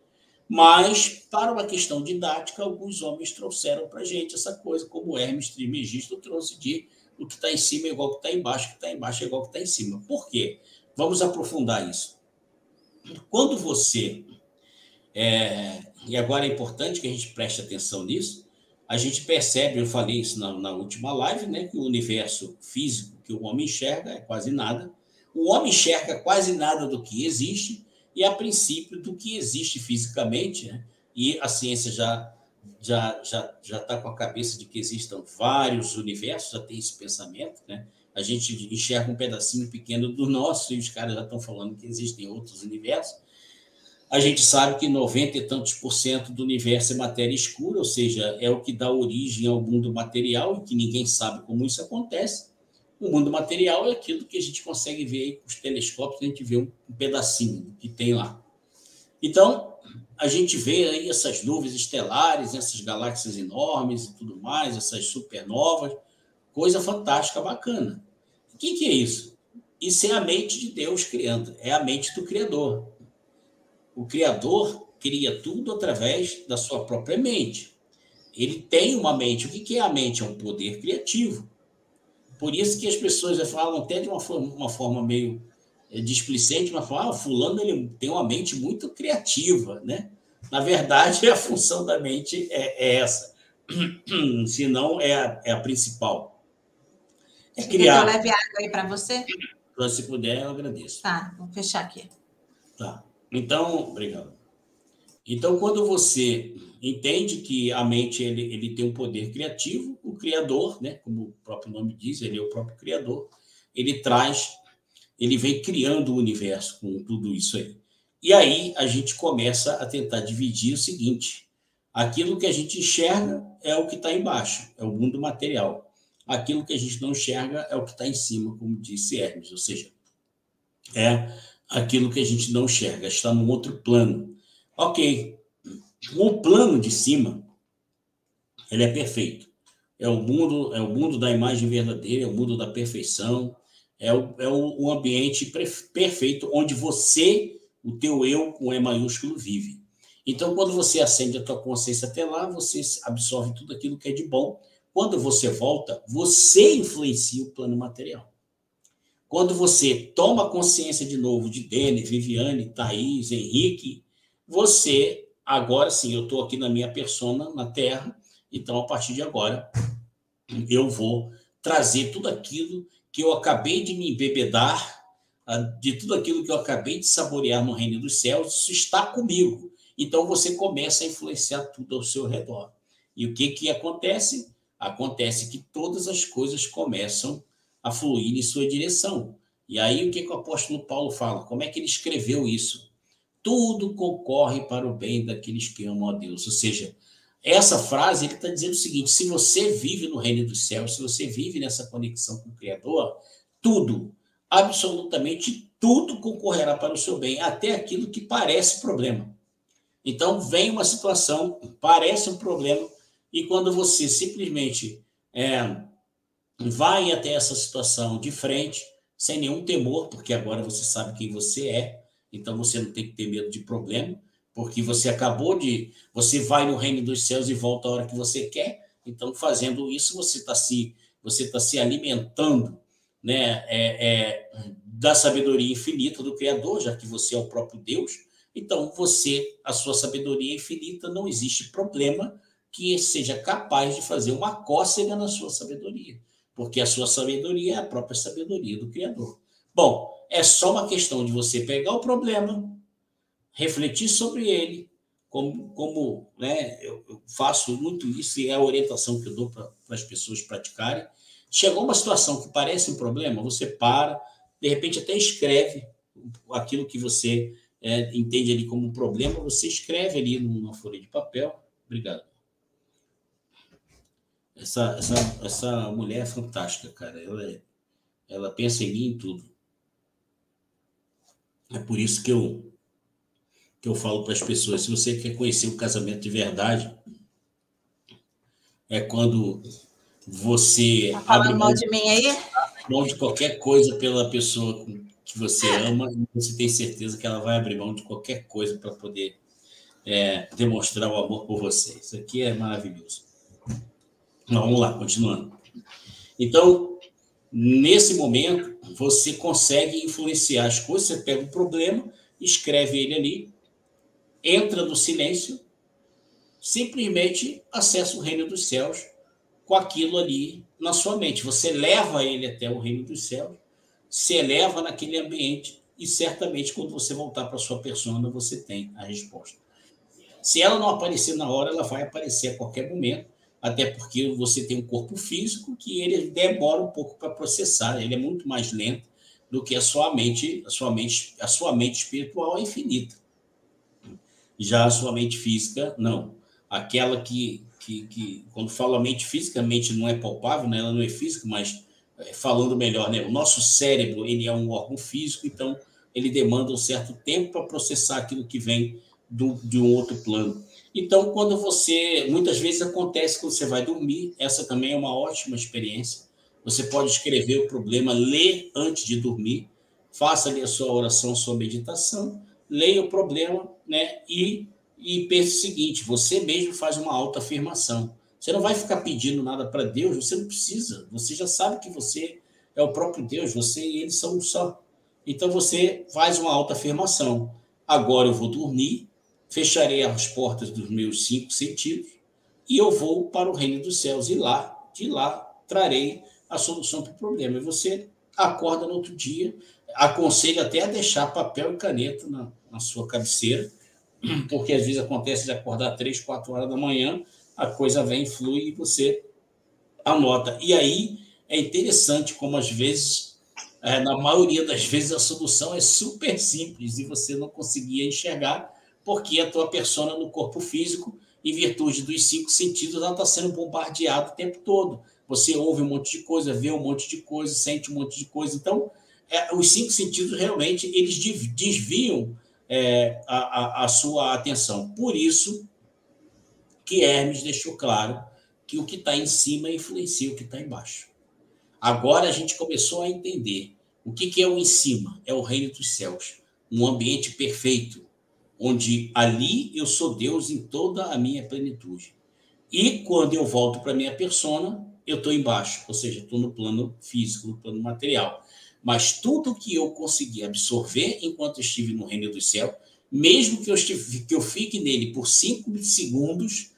Mas, para uma questão didática, alguns homens trouxeram para a gente essa coisa, como Hermes Trismegisto trouxe de o que está em cima é igual ao que está embaixo, o que está embaixo é igual ao que está em cima. Por quê? Vamos aprofundar isso. Quando você... e agora é importante que a gente preste atenção nisso, a gente percebe, eu falei isso na última live, né, que o universo físico que o homem enxerga é quase nada. O homem enxerga quase nada do que existe, e a princípio do que existe fisicamente, né, e a ciência já está com a cabeça de que existam vários universos, já tem esse pensamento, né? A gente enxerga um pedacinho pequeno do nosso, e os caras já estão falando que existem outros universos. A gente sabe que 90 e tantos % do universo é matéria escura, ou seja, é o que dá origem ao mundo material, e que ninguém sabe como isso acontece. O mundo material é aquilo que a gente consegue ver aí com os telescópios, a gente vê um pedacinho que tem lá. Então, a gente vê aí essas nuvens estelares, essas galáxias enormes e tudo mais, essas supernovas, coisa fantástica, bacana. O que é isso? Isso é a mente de Deus criando, é a mente do Criador. O Criador cria tudo através da sua própria mente. Ele tem uma mente. O que é a mente? É um poder criativo. Por isso que as pessoas falam até de uma forma meio displicente, mas falam, fulano ele tem uma mente muito criativa, né? Na verdade, a função da mente é essa. Se não, é a principal. É criar. Quer que eu leve água aí para você? Se puder, eu agradeço. Tá, vou fechar aqui. Tá. Então, obrigado. Então, quando você entende que a mente ele tem um poder criativo, o Criador, né, como o próprio nome diz, ele é o próprio Criador, ele vem criando o universo com tudo isso aí. E aí a gente começa a tentar dividir o seguinte: aquilo que a gente enxerga é o que está embaixo, é o mundo material. Aquilo que a gente não enxerga é o que está em cima, como disse Hermes, ou seja, é aquilo que a gente não enxerga, está num outro plano. Ok, o plano de cima, ele é perfeito. É o mundo da imagem verdadeira, é o mundo da perfeição, é o ambiente perfeito onde você, o teu eu, com E maiúsculo, vive. Então, quando você acende a tua consciência até lá, você absorve tudo aquilo que é de bom. Quando você volta, você influencia o plano material. Quando você toma consciência de novo de Dene, Viviane, Thaís, Henrique, você, agora sim, eu estou aqui na minha persona, na Terra, então, a partir de agora, eu vou trazer tudo aquilo que eu acabei de me embebedar, de tudo aquilo que eu acabei de saborear no reino dos céus, isso está comigo. Então, você começa a influenciar tudo ao seu redor. E o que acontece? Acontece que todas as coisas começam a fluir em sua direção. E aí, o que o apóstolo Paulo fala? Como é que ele escreveu isso? Tudo concorre para o bem daqueles que amam a Deus. Ou seja, Essa frase ele está dizendo o seguinte: se você vive no reino dos céus, se você vive nessa conexão com o Criador, tudo, absolutamente tudo concorrerá para o seu bem, até aquilo que parece problema. Então, vem uma situação, parece um problema, e quando você simplesmente vai até essa situação de frente, sem nenhum temor, porque agora você sabe quem você é, então você não tem que ter medo de problema, porque você acabou de... Você vai no reino dos céus e volta a hora que você quer, então, fazendo isso, você tá se alimentando, né, da sabedoria infinita do Criador, já que você é o próprio Deus. Então, a sua sabedoria infinita, não existe problema que seja capaz de fazer uma cócega na sua sabedoria, porque a sua sabedoria é a própria sabedoria do Criador. Bom, é só uma questão de você pegar o problema, refletir sobre ele, como né, eu faço muito isso, e é a orientação que eu dou para as pessoas praticarem. Chegou uma situação que parece um problema, você para, de repente até escreve aquilo que você entende ali como um problema, você escreve ali numa folha de papel. Obrigado. Essa mulher é fantástica, cara. Ela pensa em mim em tudo. É por isso que eu falo para as pessoas: se você quer conhecer o casamento de verdade, é quando você abre mão de mim aí? Mão de qualquer coisa pela pessoa que você ama, e você tem certeza que ela vai abrir mão de qualquer coisa para poder demonstrar o amor por você. Isso aqui é maravilhoso. Vamos lá, continuando. Então, nesse momento, você consegue influenciar as coisas. Você pega um problema, escreve ele ali, entra no silêncio, simplesmente acessa o reino dos céus com aquilo ali na sua mente. Você leva ele até o reino dos céus, se eleva naquele ambiente, e certamente, quando você voltar para a sua persona, você tem a resposta. Se ela não aparecer na hora, ela vai aparecer a qualquer momento, até porque você tem um corpo físico que ele demora um pouco para processar, ele é muito mais lento do que a sua mente. A sua mente espiritual é infinita. Já a sua mente física, não. Aquela que quando falo mente física, a mente não é palpável, né? Ela não é física, mas falando melhor, né? O nosso cérebro, ele é um órgão físico, então ele demanda um certo tempo para processar aquilo que vem de um outro plano. Então, quando muitas vezes acontece quando você vai dormir, essa também é uma ótima experiência. Você pode escrever o problema, ler antes de dormir, faça ali a sua oração, a sua meditação, leia o problema, né? E pense o seguinte: você mesmo faz uma autoafirmação. Você não vai ficar pedindo nada para Deus, você não precisa. Você já sabe que você é o próprio Deus, você e ele são um só. Então você faz uma autoafirmação. Agora eu vou dormir, fecharei as portas dos meus 5 sentidos e eu vou para o reino dos céus. E de lá, trarei a solução para o problema. E você acorda no outro dia. Aconselho até a deixar papel e caneta na sua cabeceira, porque às vezes acontece de acordar 3, 4 horas da manhã, a coisa vem, flui e você anota. E aí é interessante como, às vezes, na maioria das vezes, a solução é super simples e você não conseguia enxergar, porque a tua persona no corpo físico, em virtude dos 5 sentidos, ela está sendo bombardeada o tempo todo. Você ouve um monte de coisa, vê um monte de coisa, sente um monte de coisa. Então, os 5 sentidos realmente eles desviam a sua atenção. Por isso que Hermes deixou claro que o que está em cima influencia o que está embaixo. Agora a gente começou a entender o que é o em cima. É o reino dos céus, um ambiente perfeito, onde ali eu sou Deus em toda a minha plenitude. E quando eu volto para a minha persona, eu estou embaixo, ou seja, estou no plano físico, no plano material. Mas tudo que eu consegui absorver enquanto estive no reino do céu, mesmo que eu fique nele por 5 segundos,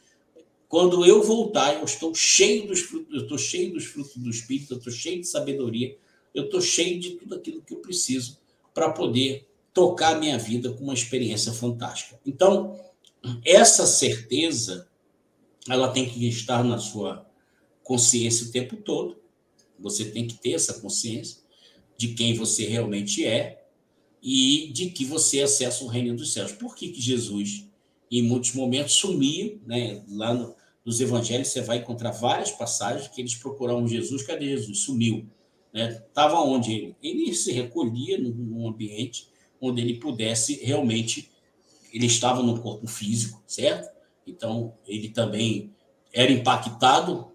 quando eu voltar, eu estou cheio dos frutos, do Espírito, eu estou cheio de sabedoria, eu estou cheio de tudo aquilo que eu preciso para poder tocar a minha vida com uma experiência fantástica. Então, essa certeza, ela tem que estar na sua consciência o tempo todo. Você tem que ter essa consciência de quem você realmente é e de que você acessa o reino dos céus. Por que Jesus e em muitos momentos sumia, né? Lá nos evangelhos você vai encontrar várias passagens que eles procuravam Jesus. Cadê Jesus? Sumiu. Estava onde ele? Ele se recolhia num ambiente onde ele pudesse realmente... Ele estava no corpo físico, certo? Então, ele também era impactado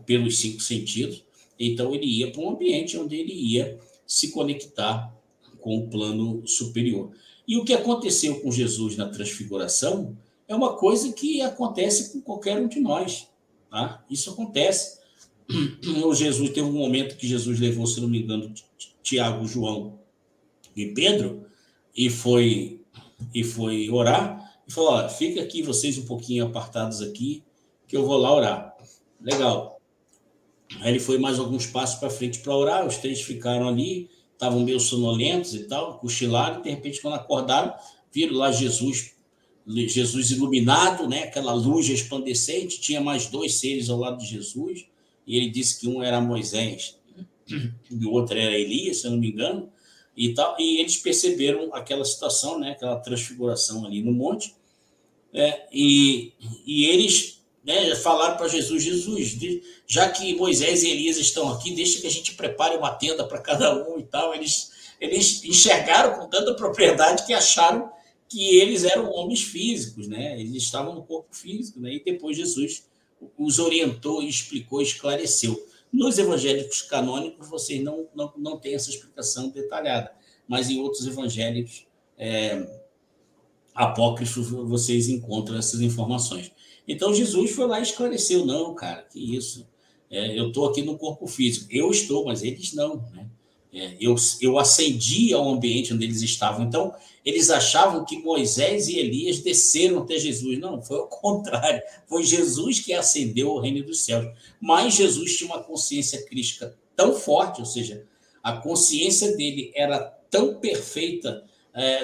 pelos 5 sentidos. Então, ele ia para um ambiente onde ele ia se conectar com o plano superior. E o que aconteceu com Jesus na transfiguração é uma coisa que acontece com qualquer um de nós. Tá? Isso acontece. O Jesus teve um momento que Jesus levou, se não me engano, Tiago, João e Pedro, e foi orar, e falou: olha, fica aqui vocês um pouquinho apartados aqui, que eu vou lá orar. Legal. Aí ele foi mais alguns passos para frente para orar, os 3 ficaram ali, estavam meio sonolentos e tal, cochilaram, e de repente, quando acordaram, viram lá Jesus iluminado, né? Aquela luz resplandecente, tinha mais 2 seres ao lado de Jesus, e ele disse que um era Moisés e o outro era Elias, se eu não me engano, e tal, e eles perceberam aquela situação, né? Aquela transfiguração ali no monte, e eles, né, falaram para Jesus: já que Moisés e Elias estão aqui, deixa que a gente prepare uma tenda para cada um e tal. Eles enxergaram com tanta propriedade que acharam que eles eram homens físicos, né? Eles estavam no corpo físico, né? E depois Jesus os orientou, explicou, esclareceu. Nos evangélicos canônicos, vocês não têm essa explicação detalhada, mas em outros evangelhos apócrifos vocês encontram essas informações. Então, Jesus foi lá e esclareceu: não, cara, que isso? Eu estou aqui no corpo físico. Eu estou, mas eles não, né? Eu ascendi ao ambiente onde eles estavam. Então, eles achavam que Moisés e Elias desceram até Jesus. Não, foi ao contrário. Foi Jesus que ascendeu ao reino dos céus. Mas Jesus tinha uma consciência crística tão forte, ou seja, a consciência dele era tão perfeita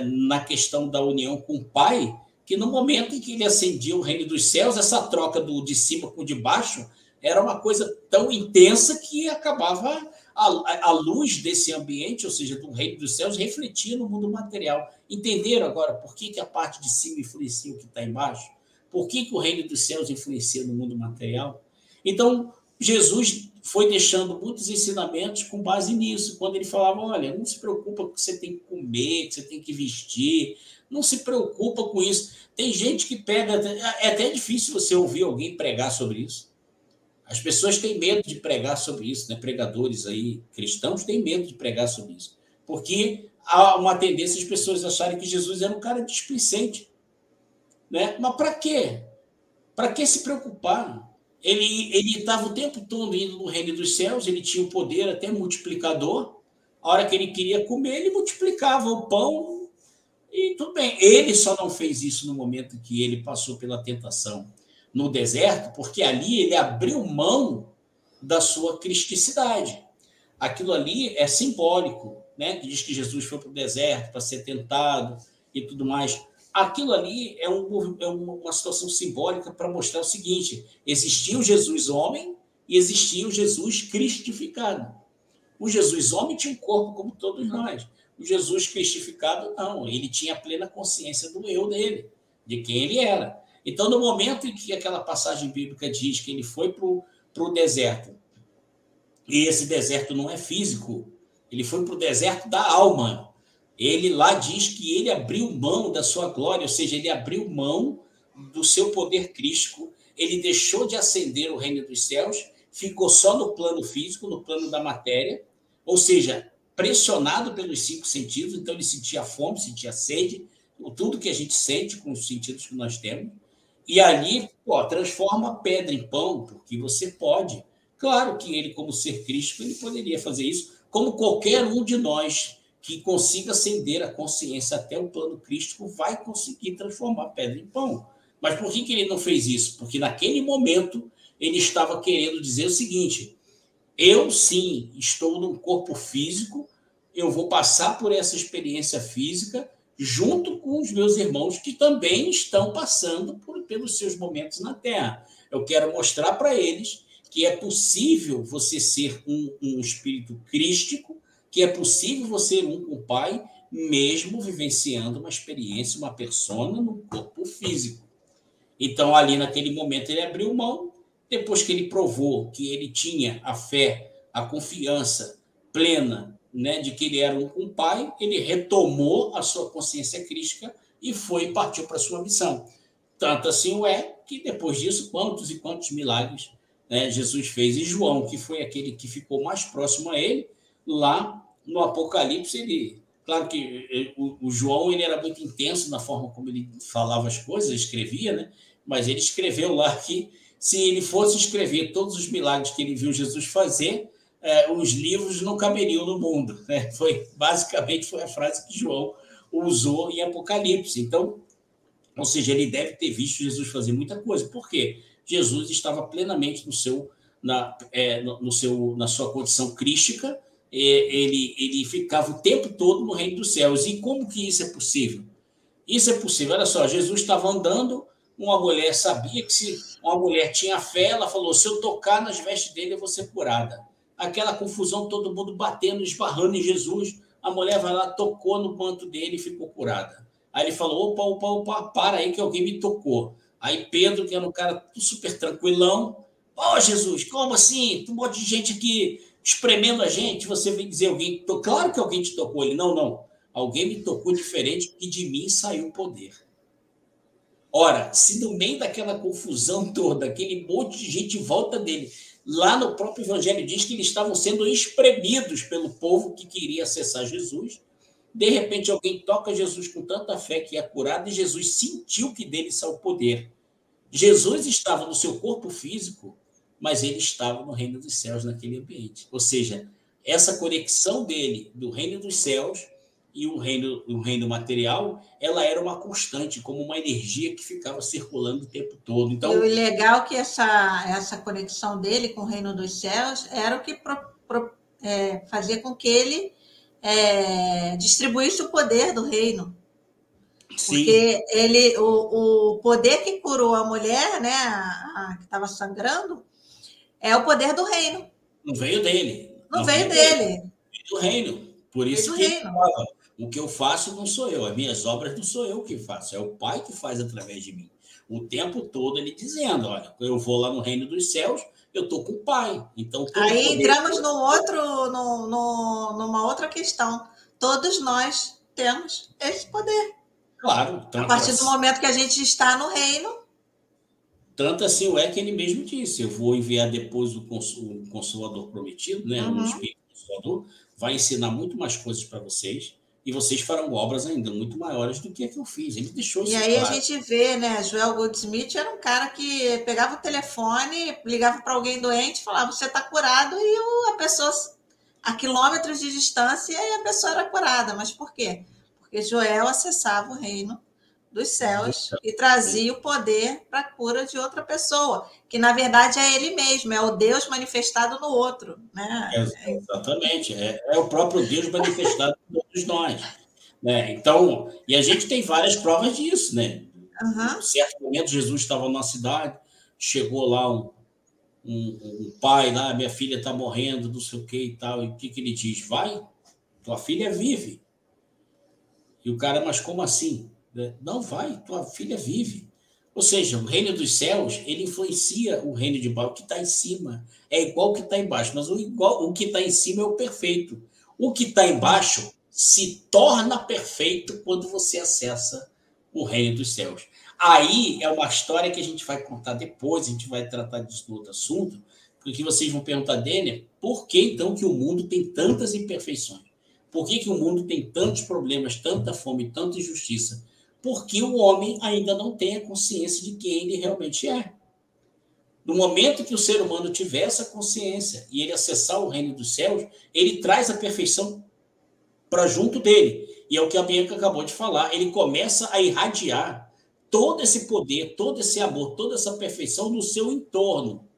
na questão da união com o Pai, que no momento em que ele ascendia ao reino dos céus, essa troca de cima com o de baixo era uma coisa tão intensa que acabava a luz desse ambiente, ou seja, do reino dos céus, refletia no mundo material. Entenderam agora por que a parte de cima influencia o que está embaixo? Por que o reino dos céus influencia no mundo material? Então, Jesus foi deixando muitos ensinamentos com base nisso, quando ele falava: olha, não se preocupa com o que você tem que comer, que você tem que vestir, não se preocupa com isso. Tem gente que pega... É até difícil você ouvir alguém pregar sobre isso. As pessoas têm medo de pregar sobre isso, né? Pregadores aí cristãos têm medo de pregar sobre isso, porque há uma tendência as pessoas acharem que Jesus era um cara displicente, né? Mas para quê? Para que se preocupar? Ele estava o tempo todo indo no reino dos céus, ele tinha o poder até multiplicador. A hora que ele queria comer, ele multiplicava o pão e tudo bem. Ele só não fez isso no momento que ele passou pela tentação no deserto, porque ali ele abriu mão da sua cristicidade. Aquilo ali é simbólico, né? Que diz que Jesus foi para o deserto para ser tentado e tudo mais. Aquilo ali é uma situação simbólica para mostrar o seguinte: existia o Jesus homem e existia o Jesus cristificado. O Jesus homem tinha um corpo como todos nós. O Jesus cristificado, não. Ele tinha a plena consciência do eu dele, de quem ele era. Então, no momento em que aquela passagem bíblica diz que ele foi para o deserto, e esse deserto não é físico, ele foi para o deserto da alma. Ele lá diz que ele abriu mão da sua glória, ou seja, ele abriu mão do seu poder crístico, ele deixou de ascender o reino dos céus, ficou só no plano físico, no plano da matéria, ou seja, pressionado pelos 5 sentidos. Então ele sentia fome, sentia sede, tudo que a gente sente com os sentidos que nós temos. E ali, transforma pedra em pão, porque você pode. Claro que ele, como ser crístico, ele poderia fazer isso, como qualquer um de nós que consiga ascender a consciência até o plano crístico vai conseguir transformar pedra em pão. Mas por que ele não fez isso? Porque naquele momento ele estava querendo dizer o seguinte: eu sim estou num corpo físico, eu vou passar por essa experiência física junto com os meus irmãos que também estão passando pelos seus momentos na Terra. Eu quero mostrar para eles que é possível você ser um espírito crístico, que é possível você ser um com o Pai, mesmo vivenciando uma experiência, uma persona no corpo físico. Então, ali naquele momento, ele abriu mão. Depois que ele provou que ele tinha a fé, a confiança plena, né, de que ele era um pai, ele retomou a sua consciência crística e foi e partiu para a sua missão. Tanto assim o é que depois disso, quantos e quantos milagres, né, Jesus fez. E João, que foi aquele que ficou mais próximo a ele, lá no Apocalipse, ele... Claro que o João ele era muito intenso na forma como ele falava as coisas, escrevia, né? Mas ele escreveu lá que se ele fosse escrever todos os milagres que ele viu Jesus fazer, os livros não caberiam no mundo, né? Basicamente foi a frase que João usou em Apocalipse. Então, ou seja, ele deve ter visto Jesus fazer muita coisa. Por quê? Jesus estava plenamente na sua condição crística, ele ficava o tempo todo no reino dos céus. E como que isso é possível? Isso é possível. Olha só, Jesus estava andando, uma mulher sabia que se uma mulher tinha fé, ela falou, se eu tocar nas vestes dele, eu vou ser curada. Aquela confusão, todo mundo batendo, esbarrando em Jesus, a mulher vai lá, tocou no manto dele e ficou curada. Aí ele falou, opa, opa, opa, para aí que alguém me tocou. Aí Pedro, que era um cara super tranquilão, ó, Jesus, como assim? Tem um monte de gente aqui espremendo a gente, você vem dizer alguém, claro que alguém te tocou. Ele, não, alguém me tocou diferente e de mim saiu o poder. Ora, se no meio daquela confusão toda, aquele monte de gente em volta dele, lá no próprio Evangelho diz que eles estavam sendo espremidos pelo povo que queria acessar Jesus, de repente alguém toca Jesus com tanta fé que é curado e Jesus sentiu que dele saiu o poder. Jesus estava no seu corpo físico, mas ele estava no reino dos céus naquele ambiente. Ou seja, essa conexão dele do reino dos céus e o reino material, ela era uma constante, como uma energia que ficava circulando o tempo todo. Então, e o legal é que essa conexão dele com o reino dos céus era o que fazia com que ele distribuísse o poder do reino. sim. Porque o poder que curou a mulher, né, a que estava sangrando, é o poder do reino. Não veio dele. Não veio dele. Veio do reino. Por isso que ele fala, o que eu faço não sou eu, as minhas obras não sou eu que faço, é o Pai que faz através de mim. O tempo todo ele dizendo, olha, eu vou lá no reino dos céus, eu estou com o Pai. Então, aí entramos numa outra questão. Todos nós temos esse poder. Claro. A partir do momento que a gente está no reino. Tanto assim o é que ele mesmo disse, eu vou enviar depois o Consolador prometido, né? O Espírito Consolador, vai ensinar muito mais coisas para vocês, e vocês farão obras ainda muito maiores do que a que eu fiz. Ele deixou isso claro. E aí a gente vê, né? Joel Goldsmith era um cara que pegava o telefone, ligava para alguém doente, falava, você está curado, e a pessoa, a quilômetros de distância, e a pessoa era curada. Mas por quê? Porque Joel acessava o reino dos céus e trazia o poder para a cura de outra pessoa, que na verdade é ele mesmo, é o Deus manifestado no outro, né? Exatamente, é o próprio Deus manifestado em todos nós, né? Então, e a gente tem várias provas disso, né? Em certo momento Jesus estava numa cidade, chegou lá um pai lá, minha filha está morrendo, não sei o que e tal, e o que ele diz? Vai, tua filha vive. E o cara, mas como assim? Não, vai, tua filha vive. Ou seja, o reino dos céus, ele influencia o reino de baixo, o que está em cima. É igual o que está embaixo, mas o que está em cima é o perfeito. O que está embaixo se torna perfeito quando você acessa o reino dos céus. Aí é uma história que a gente vai contar depois, a gente vai tratar disso no outro assunto, porque vocês vão perguntar, Dênia, por que então que o mundo tem tantas imperfeições? Por que o mundo tem tantos problemas, tanta fome, tanta injustiça? Porque o homem ainda não tem a consciência de quem ele realmente é. No momento que o ser humano tiver essa consciência e ele acessar o reino dos céus, ele traz a perfeição para junto dele. E é o que a Bianca acabou de falar. Ele começa a irradiar todo esse poder, todo esse amor, toda essa perfeição no seu entorno.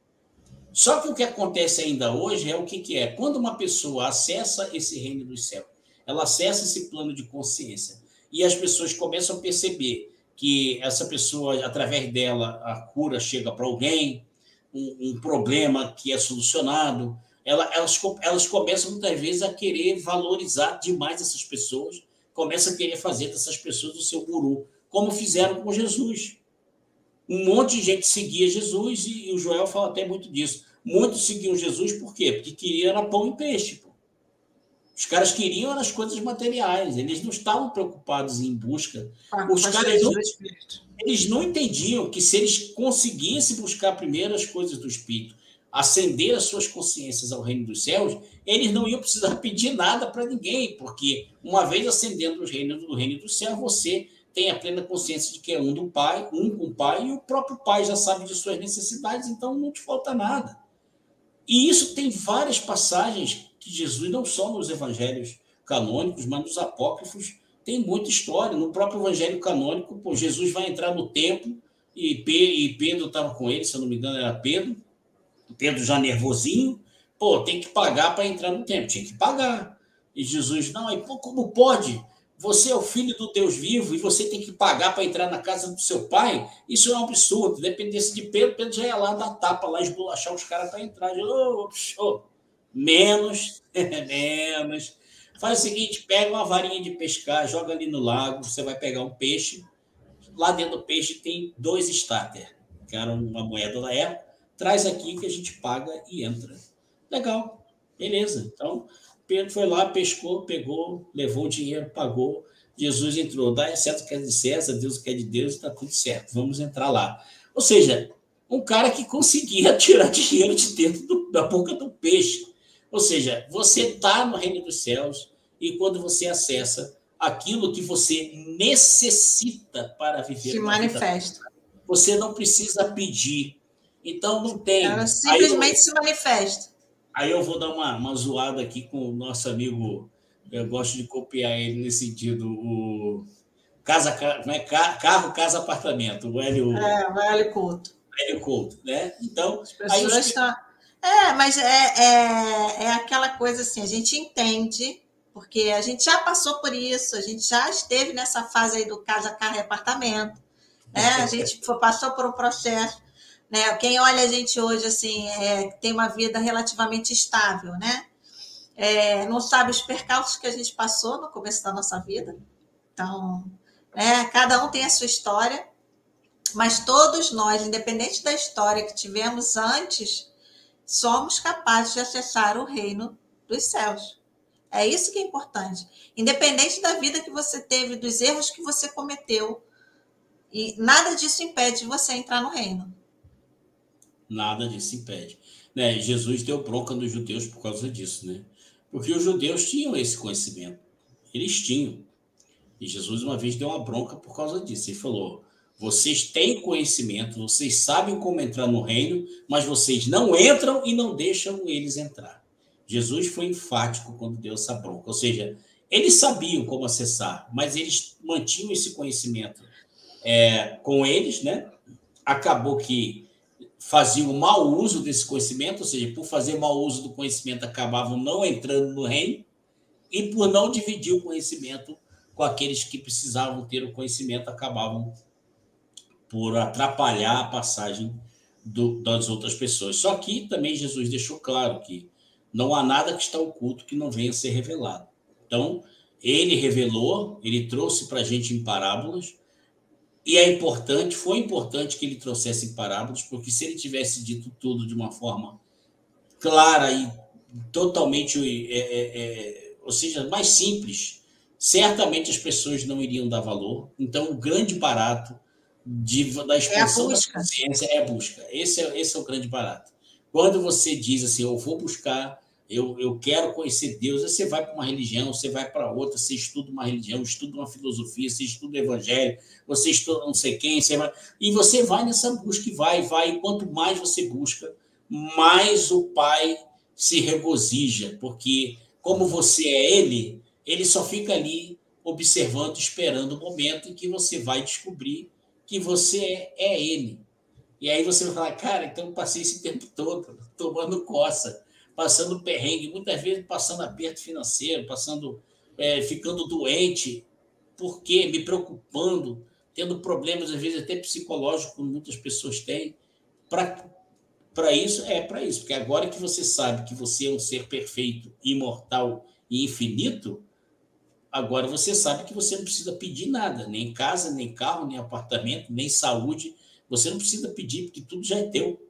Só que o que acontece ainda hoje é o que é? Quando uma pessoa acessa esse reino dos céus, ela acessa esse plano de consciência, e as pessoas começam a perceber que essa pessoa, através dela, a cura chega para alguém, um problema que é solucionado, elas começam muitas vezes a querer valorizar demais essas pessoas, começam a querer fazer dessas pessoas o seu guru, como fizeram com Jesus. Um monte de gente seguia Jesus, e o Joel fala até muito disso. Muitos seguiam Jesus por quê? Porque queriam era pão e peixe. Pô. Os caras queriam as coisas materiais, eles não estavam preocupados em busca. Os caras não, eles não entendiam que se eles conseguissem buscar primeiro as coisas do Espírito, acender as suas consciências ao reino dos céus, eles não iam precisar pedir nada para ninguém, porque uma vez acendendo o reino do céu, você tem a plena consciência de que é um com o Pai, e o próprio Pai já sabe de suas necessidades, então não te falta nada. E isso tem várias passagens que Jesus, não só nos evangelhos canônicos, mas nos apócrifos, tem muita história. No próprio evangelho canônico, pô, Jesus vai entrar no templo e Pedro estava com ele, se eu não me engano, era Pedro. Pedro já nervosinho, pô, tem que pagar para entrar no templo, tinha que pagar. E Jesus, não, aí, pô, como pode? Você é o filho do Deus vivo e você tem que pagar para entrar na casa do seu pai? Isso é um absurdo. Dependesse de Pedro, Pedro já ia lá dar tapa, lá esbolachar os caras para entrar. Menos, menos. Faz o seguinte, pega uma varinha de pescar, joga ali no lago, você vai pegar um peixe. Lá dentro do peixe tem 2 starter, que era uma moeda da época. Traz aqui que a gente paga e entra. Legal, beleza. Então, Pedro foi lá, pescou, pegou, levou o dinheiro, pagou. Jesus entrou. Dá César o que é de César, Deus o que é de Deus, está tudo certo. Vamos entrar lá. Ou seja, um cara que conseguia tirar dinheiro de dentro da boca do peixe. Ou seja, você está no reino dos céus e quando você acessa aquilo que você necessita para viver se manifesta. Você não precisa pedir. Então, não tem. Ela simplesmente se manifesta. Aí eu vou dar uma zoada aqui com o nosso amigo, eu gosto de copiar ele nesse sentido, o carro, casa, apartamento, o Hélio Couto. Hélio Couto, né? Então, as pessoas aí estão... mas é aquela coisa assim, a gente entende, porque a gente já passou por isso, a gente já esteve nessa fase aí do casa, carro e apartamento, né? A gente passou por um processo, né? Quem olha a gente hoje assim tem uma vida relativamente estável, né? Não sabe os percalços que a gente passou no começo da nossa vida. Então, cada um tem a sua história, mas todos nós, independente da história que tivemos antes, somos capazes de acessar o reino dos céus. É isso que é importante. Independente da vida que você teve, dos erros que você cometeu, e nada disso impede você entrar no reino. Nada disso impede. Né? Jesus deu bronca nos judeus por causa disso, né? Porque os judeus tinham esse conhecimento. Eles tinham. E Jesus uma vez deu uma bronca por causa disso. Ele falou, vocês têm conhecimento, vocês sabem como entrar no reino, mas vocês não entram e não deixam eles entrar. Jesus foi enfático quando deu essa bronca. Ou seja, eles sabiam como acessar, mas eles mantinham esse conhecimento com eles, né? Acabou que faziam mau uso desse conhecimento, ou seja, por fazer mau uso do conhecimento, acabavam não entrando no reino, e por não dividir o conhecimento com aqueles que precisavam ter o conhecimento, acabavam por atrapalhar a passagem das outras pessoas. Só que também Jesus deixou claro que não há nada que está oculto que não venha a ser revelado. Então, ele revelou, ele trouxe para a gente em parábolas, e foi importante que ele trouxesse em parábolas, porque se ele tivesse dito tudo de uma forma clara e totalmente, ou seja, mais simples, certamente as pessoas não iriam dar valor. Então, o grande barato da expansão da consciência é a busca. Esse é o grande barato. Quando você diz assim, eu vou buscar, eu quero conhecer Deus, você vai para uma religião, você vai para outra, você estuda uma religião, estuda uma filosofia, você estuda o evangelho, você estuda não sei quem, e você vai nessa busca e vai, e quanto mais você busca, mais o Pai se regozija, porque como você é ele só fica ali observando, esperando o momento em que você vai descobrir que você é ele. E aí você vai falar, cara, então eu passei esse tempo todo tomando coça, passando perrengue, muitas vezes passando aperto financeiro, ficando doente, por quê? Me preocupando, tendo problemas, às vezes até psicológicos, como muitas pessoas têm. Para isso, porque agora que você sabe que você é um ser perfeito, imortal e infinito, agora você sabe que você não precisa pedir nada, nem casa, nem carro, nem apartamento, nem saúde, Você não precisa pedir, porque tudo já é teu.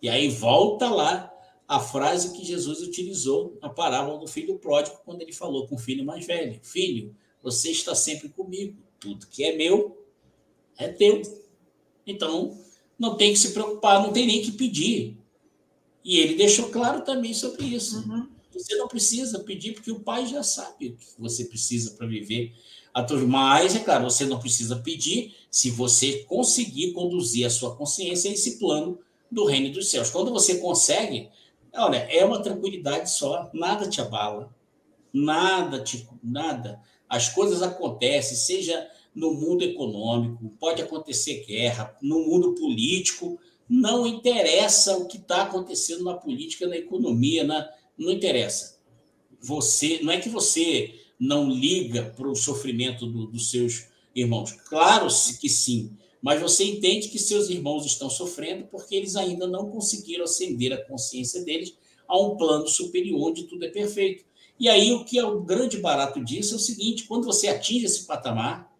E aí volta lá a frase que Jesus utilizou na parábola do filho pródigo, quando ele falou com o filho mais velho: filho, você está sempre comigo, tudo que é meu é teu. Então, não tem que se preocupar, não tem nem que pedir. E ele deixou claro também sobre isso. Você não precisa pedir, porque o pai já sabe o que você precisa para viver. Mas, é claro, você não precisa pedir se você conseguir conduzir a sua consciência a esse plano do reino dos céus. Quando você consegue, olha, é uma tranquilidade só, nada te abala, nada. As coisas acontecem, seja no mundo econômico, pode acontecer guerra, no mundo político, não interessa o que está acontecendo na política, na economia, não interessa. Não é que você não liga para o sofrimento dos seus irmãos. Claro que sim, mas você entende que seus irmãos estão sofrendo porque eles ainda não conseguiram acender a consciência deles a um plano superior onde tudo é perfeito. E aí o que é o grande barato disso é o seguinte: quando você atinge esse patamar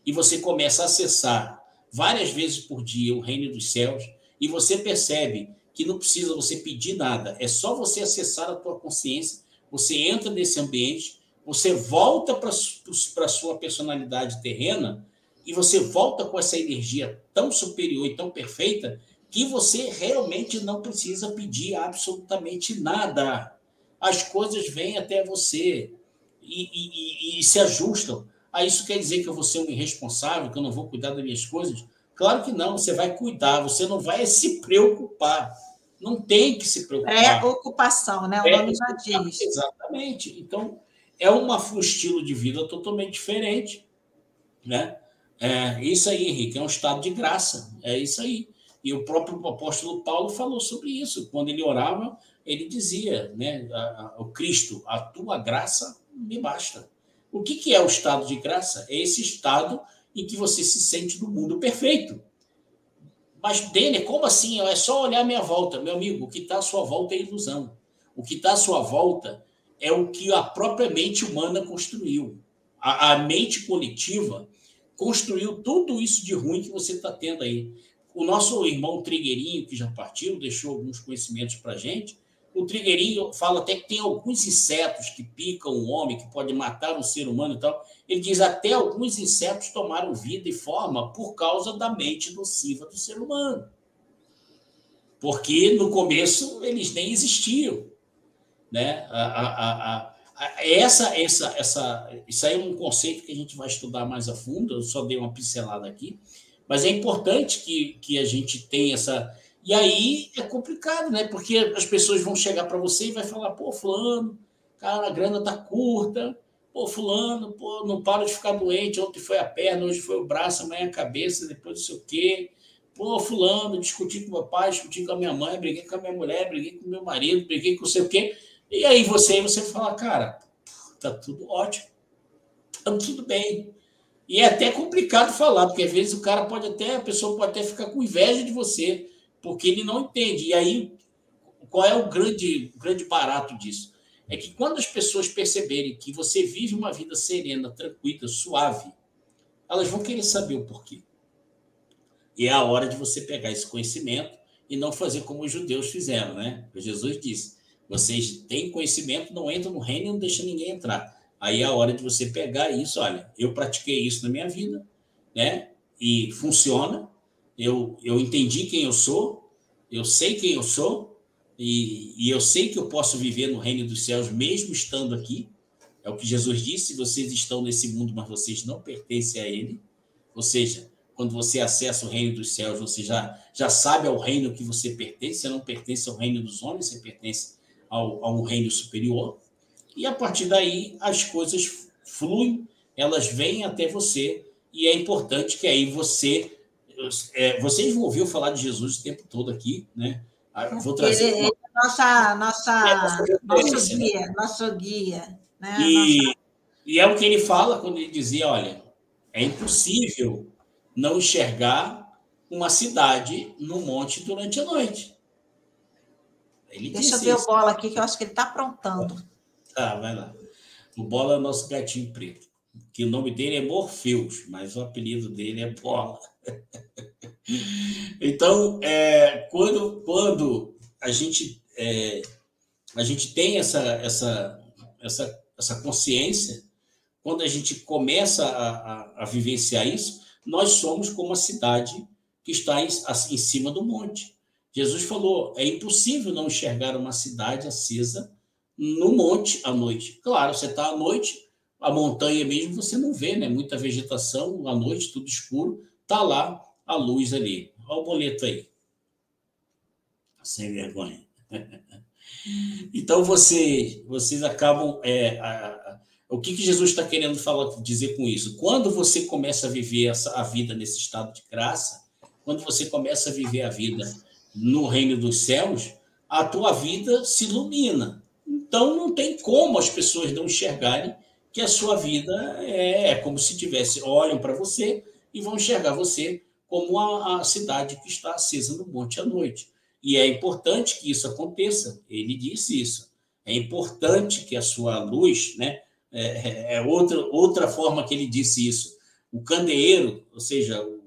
e você começa a acessar várias vezes por dia o reino dos céus, e você percebe que não precisa você pedir nada, é só você acessar a tua consciência, você entra nesse ambiente, você volta para a sua personalidade terrena e você volta com essa energia tão superior e tão perfeita que você realmente não precisa pedir absolutamente nada. As coisas vêm até você e se ajustam. Isso quer dizer que eu vou ser um irresponsável, que eu não vou cuidar das minhas coisas? Claro que não, você vai cuidar, você não vai se preocupar. Não tem que se preocupar. Preocupação, né? O nome já diz. Exatamente. Então, um estilo de vida totalmente diferente, né? Isso aí, Henrique, é um estado de graça. É isso aí. E o próprio apóstolo Paulo falou sobre isso. Quando ele orava, ele dizia, né, o Cristo, a tua graça me basta. O que é o estado de graça? É esse estado em que você se sente no mundo perfeito. Mas, Denner, como assim? É só olhar a minha volta. Meu amigo, o que está à sua volta é ilusão. O que está à sua volta é o que a própria mente humana construiu. A mente coletiva construiu tudo isso de ruim que você está tendo aí. O nosso irmão Trigueirinho, que já partiu, deixou alguns conhecimentos para a gente. O Trigueirinho fala até que tem alguns insetos que picam o homem, que podem matar um ser humano e tal. Ele diz até alguns insetos tomaram vida e forma por causa da mente nociva do ser humano. Porque no começo eles nem existiam, né? Isso aí é um conceito que a gente vai estudar mais a fundo, eu só dei uma pincelada aqui, mas é importante que a gente tenha essa... E aí é complicado, né? Porque as pessoas vão chegar para você e vai falar: pô, fulano, cara, a grana tá curta, pô, fulano, pô, não para de ficar doente, ontem foi a perna, hoje foi o braço, amanhã a cabeça, depois não sei o quê. Pô, fulano, discuti com meu pai, discuti com a minha mãe, briguei com a minha mulher, briguei com o meu marido, briguei com não sei o quê. E aí você fala: cara, tá tudo ótimo, tá tudo bem. E é até complicado falar, porque às vezes a pessoa pode até ficar com inveja de você, porque ele não entende. E aí, qual é o grande barato disso? É que quando as pessoas perceberem que você vive uma vida serena, tranquila, suave, elas vão querer saber o porquê. E é a hora de você pegar esse conhecimento e não fazer como os judeus fizeram, né? Jesus disse: vocês têm conhecimento, não entram no reino e não deixam ninguém entrar. Aí é a hora de você pegar isso. Olha, eu pratiquei isso na minha vida, né? E funciona. Eu entendi quem eu sou, eu sei quem eu sou, e eu sei que eu posso viver no reino dos céus mesmo estando aqui. É o que Jesus disse: vocês estão nesse mundo, mas vocês não pertencem a ele. Ou seja, quando você acessa o reino dos céus, você já sabe ao reino que você pertence. Você não pertence ao reino dos homens, você pertence a um reino superior. E a partir daí as coisas fluem, elas vêm até você, e é importante que aí vocês vão ouvir falar de Jesus o tempo todo aqui, né? Eu vou trazer ele é nosso guia, né? E é o que ele fala quando ele dizia: olha, é impossível não enxergar uma cidade no monte durante a noite. Deixa eu ver o Bola aqui, que eu acho que ele está aprontando. Vai lá. O Bola é o nosso gatinho preto, que o nome dele é Morpheus, mas o apelido dele é Bola. Então, quando a gente tem essa consciência, quando a gente começa a vivenciar isso, nós somos como a cidade que está em cima do monte. Jesus falou, é impossível não enxergar uma cidade acesa no monte à noite. Claro, você está à noite, a montanha mesmo você não vê, né? Muita vegetação, à noite, tudo escuro, está lá a luz ali. Olha o boleto aí. Sem vergonha. Então, vocês acabam... o que Jesus está querendo dizer com isso? Quando você começa a viver a vida nesse estado de graça, quando você começa a viver a vida no reino dos céus, a tua vida se ilumina. Então, não tem como as pessoas não enxergarem que a sua vida é como se tivesse, olham para você e vão enxergar você como a cidade que está acesa no monte à noite. E é importante que isso aconteça. Ele disse isso. É importante que a sua luz, né? Outra forma que ele disse isso. O candeeiro, ou seja, o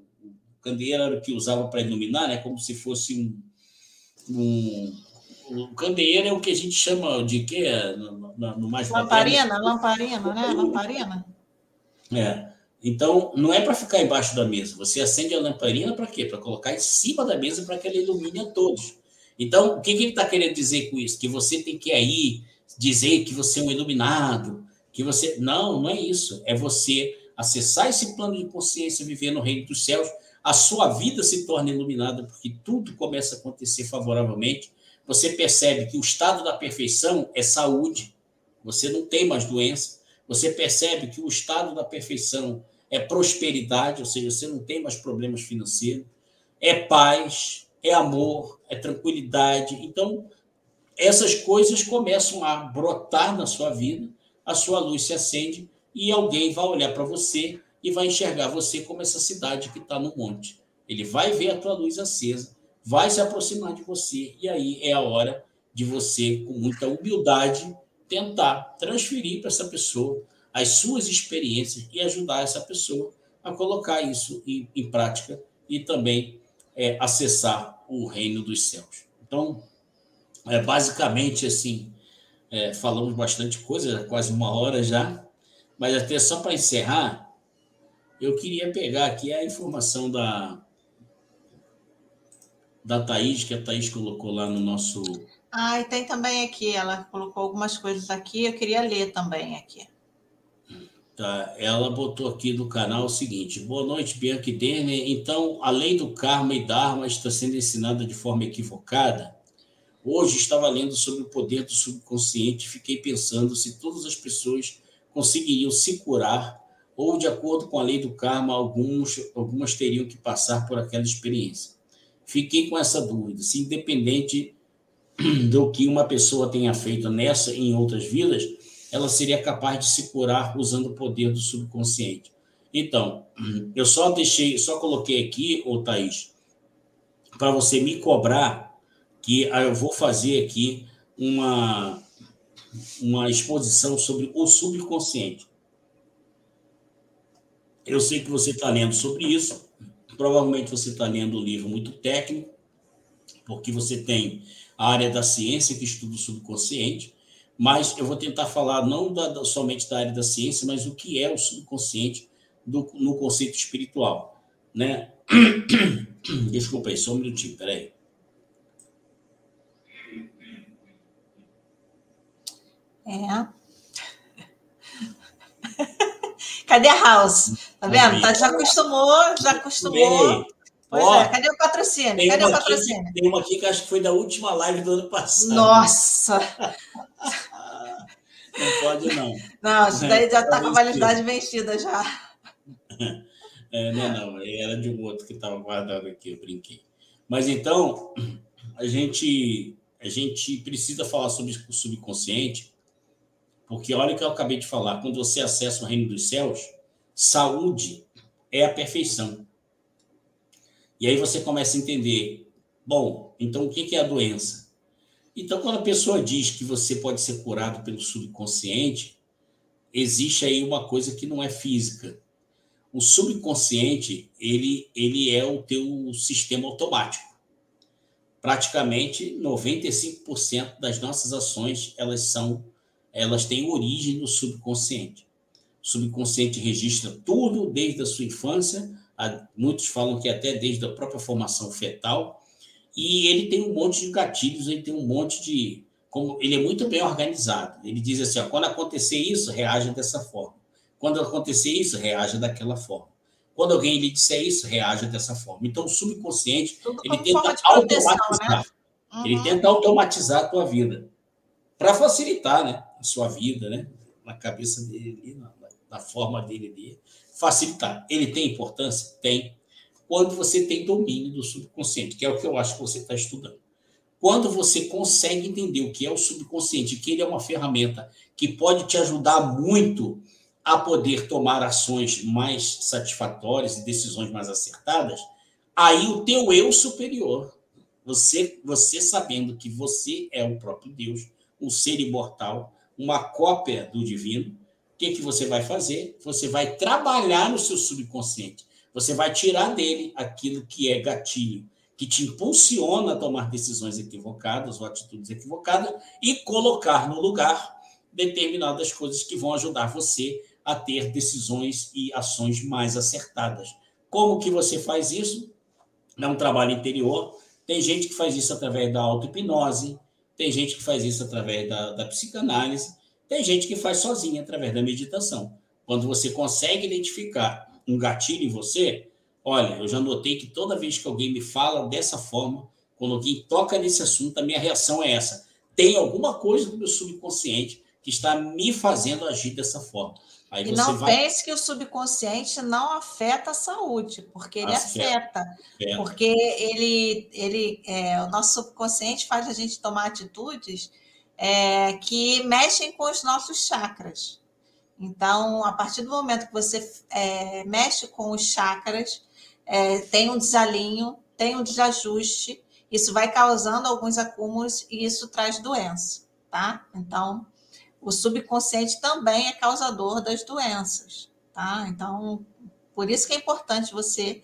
candeeiro era o que usava para iluminar, né? Como se fosse o candeeiro é o que a gente chama de quê? No mais lamparina, moderno. Lamparina, né? Lamparina. Então, não é para ficar embaixo da mesa. Você acende a lamparina para quê? Para colocar em cima da mesa para que ela ilumine a todos. Então, o que ele está querendo dizer com isso? Que você tem que aí dizer que você é um iluminado, que você... Não é isso. É você acessar esse plano de consciência, viver no reino dos céus, a sua vida se torna iluminada, porque tudo começa a acontecer favoravelmente. Você percebe que o estado da perfeição é saúde, você não tem mais doença. Você percebe que o estado da perfeição é prosperidade, ou seja, você não tem mais problemas financeiros, é paz, é amor, é tranquilidade. Então, essas coisas começam a brotar na sua vida, a sua luz se acende e alguém vai olhar para você e vai enxergar você como essa cidade que está no monte. Ele vai ver a tua luz acesa, vai se aproximar de você e aí é a hora de você, com muita humildade, tentar transferir para essa pessoa as suas experiências e ajudar essa pessoa a colocar isso em prática e também acessar o reino dos céus. Então, basicamente, assim, falamos bastante coisa, quase 1 hora já, mas até só para encerrar, eu queria pegar aqui a informação da Thaís, que a Thaís colocou lá no nosso... E tem também aqui, ela colocou algumas coisas aqui, eu queria ler também aqui. Tá, ela botou aqui no canal o seguinte: boa noite, Bianca e Denner. Então, a lei do karma e dharma está sendo ensinada de forma equivocada? Hoje estava lendo sobre o poder do subconsciente e fiquei pensando se todas as pessoas conseguiriam se curar ou, de acordo com a lei do karma, algumas teriam que passar por aquela experiência. Fiquei com essa dúvida, se independente do que uma pessoa tenha feito nessa e em outras vidas, ela seria capaz de se curar usando o poder do subconsciente. Então, eu só coloquei aqui, Thaís, para você me cobrar que eu vou fazer aqui uma exposição sobre o subconsciente. Eu sei que você está lendo sobre isso, provavelmente você está lendo um livro muito técnico, porque você tem a área da ciência que estuda o subconsciente, mas eu vou tentar falar não somente da área da ciência, mas o que é o subconsciente no conceito espiritual, né? Desculpa aí, só um minutinho, peraí. Cadê a House? Tá vendo? Já acostumou. Pois cadê o patrocínio? Cadê o patrocínio? Tem uma aqui que acho que foi da última live do ano passado. Nossa! Não pode, não. Não, isso daí já está com a validade vencida já. Não, era de um outro que estava guardado aqui, eu brinquei. Mas então, a gente precisa falar sobre o subconsciente, porque olha o que eu acabei de falar, quando você acessa o reino dos céus, saúde é a perfeição. E aí você começa a entender, bom, então o que é a doença? Então, quando a pessoa diz que você pode ser curado pelo subconsciente, existe aí uma coisa que não é física. O subconsciente, ele é o teu sistema automático. Praticamente 95% das nossas ações, elas têm origem no subconsciente. O subconsciente registra tudo desde a sua infância, muitos falam que até desde a própria formação fetal, e ele tem um monte de gatilhos, ele tem um monte de... ele é muito bem organizado. Ele diz assim, ó, quando acontecer isso, reaja dessa forma. Quando acontecer isso, reaja daquela forma. Quando alguém lhe disser isso, reaja dessa forma. Então, o subconsciente, ele tenta automatizar. Né? Ele tenta automatizar a tua vida para facilitar, né, a sua vida, né, na cabeça dele, na forma dele de facilitar. Ele tem importância? Tem. Quando você tem domínio do subconsciente, que é o que eu acho que você está estudando. Quando você consegue entender o que é o subconsciente, que ele é uma ferramenta que pode te ajudar muito a poder tomar ações mais satisfatórias e decisões mais acertadas, aí o teu eu superior, você sabendo que você é o próprio Deus, um ser imortal, uma cópia do divino, o que você vai fazer? Você vai trabalhar no seu subconsciente. Você vai tirar dele aquilo que é gatilho, que te impulsiona a tomar decisões equivocadas ou atitudes equivocadas e colocar no lugar determinadas coisas que vão ajudar você a ter decisões e ações mais acertadas. Como que você faz isso? É um trabalho interior. Tem gente que faz isso através da auto-hipnose, tem gente que faz isso através da psicanálise, tem gente que faz sozinha através da meditação. Quando você consegue identificar um gatilho em você, olha, eu já notei que toda vez que alguém me fala dessa forma, quando alguém toca nesse assunto, a minha reação é essa. Tem alguma coisa do meu subconsciente que está me fazendo agir dessa forma. Aí e não pense que o subconsciente não afeta a saúde, porque ele afeta. Porque o nosso subconsciente faz a gente tomar atitudes que mexem com os nossos chakras. Então, a partir do momento que você mexe com os chakras, tem um desalinho, tem um desajuste, isso vai causando alguns acúmulos e isso traz doença, tá? Então, o subconsciente também é causador das doenças, tá? Então, por isso que é importante você,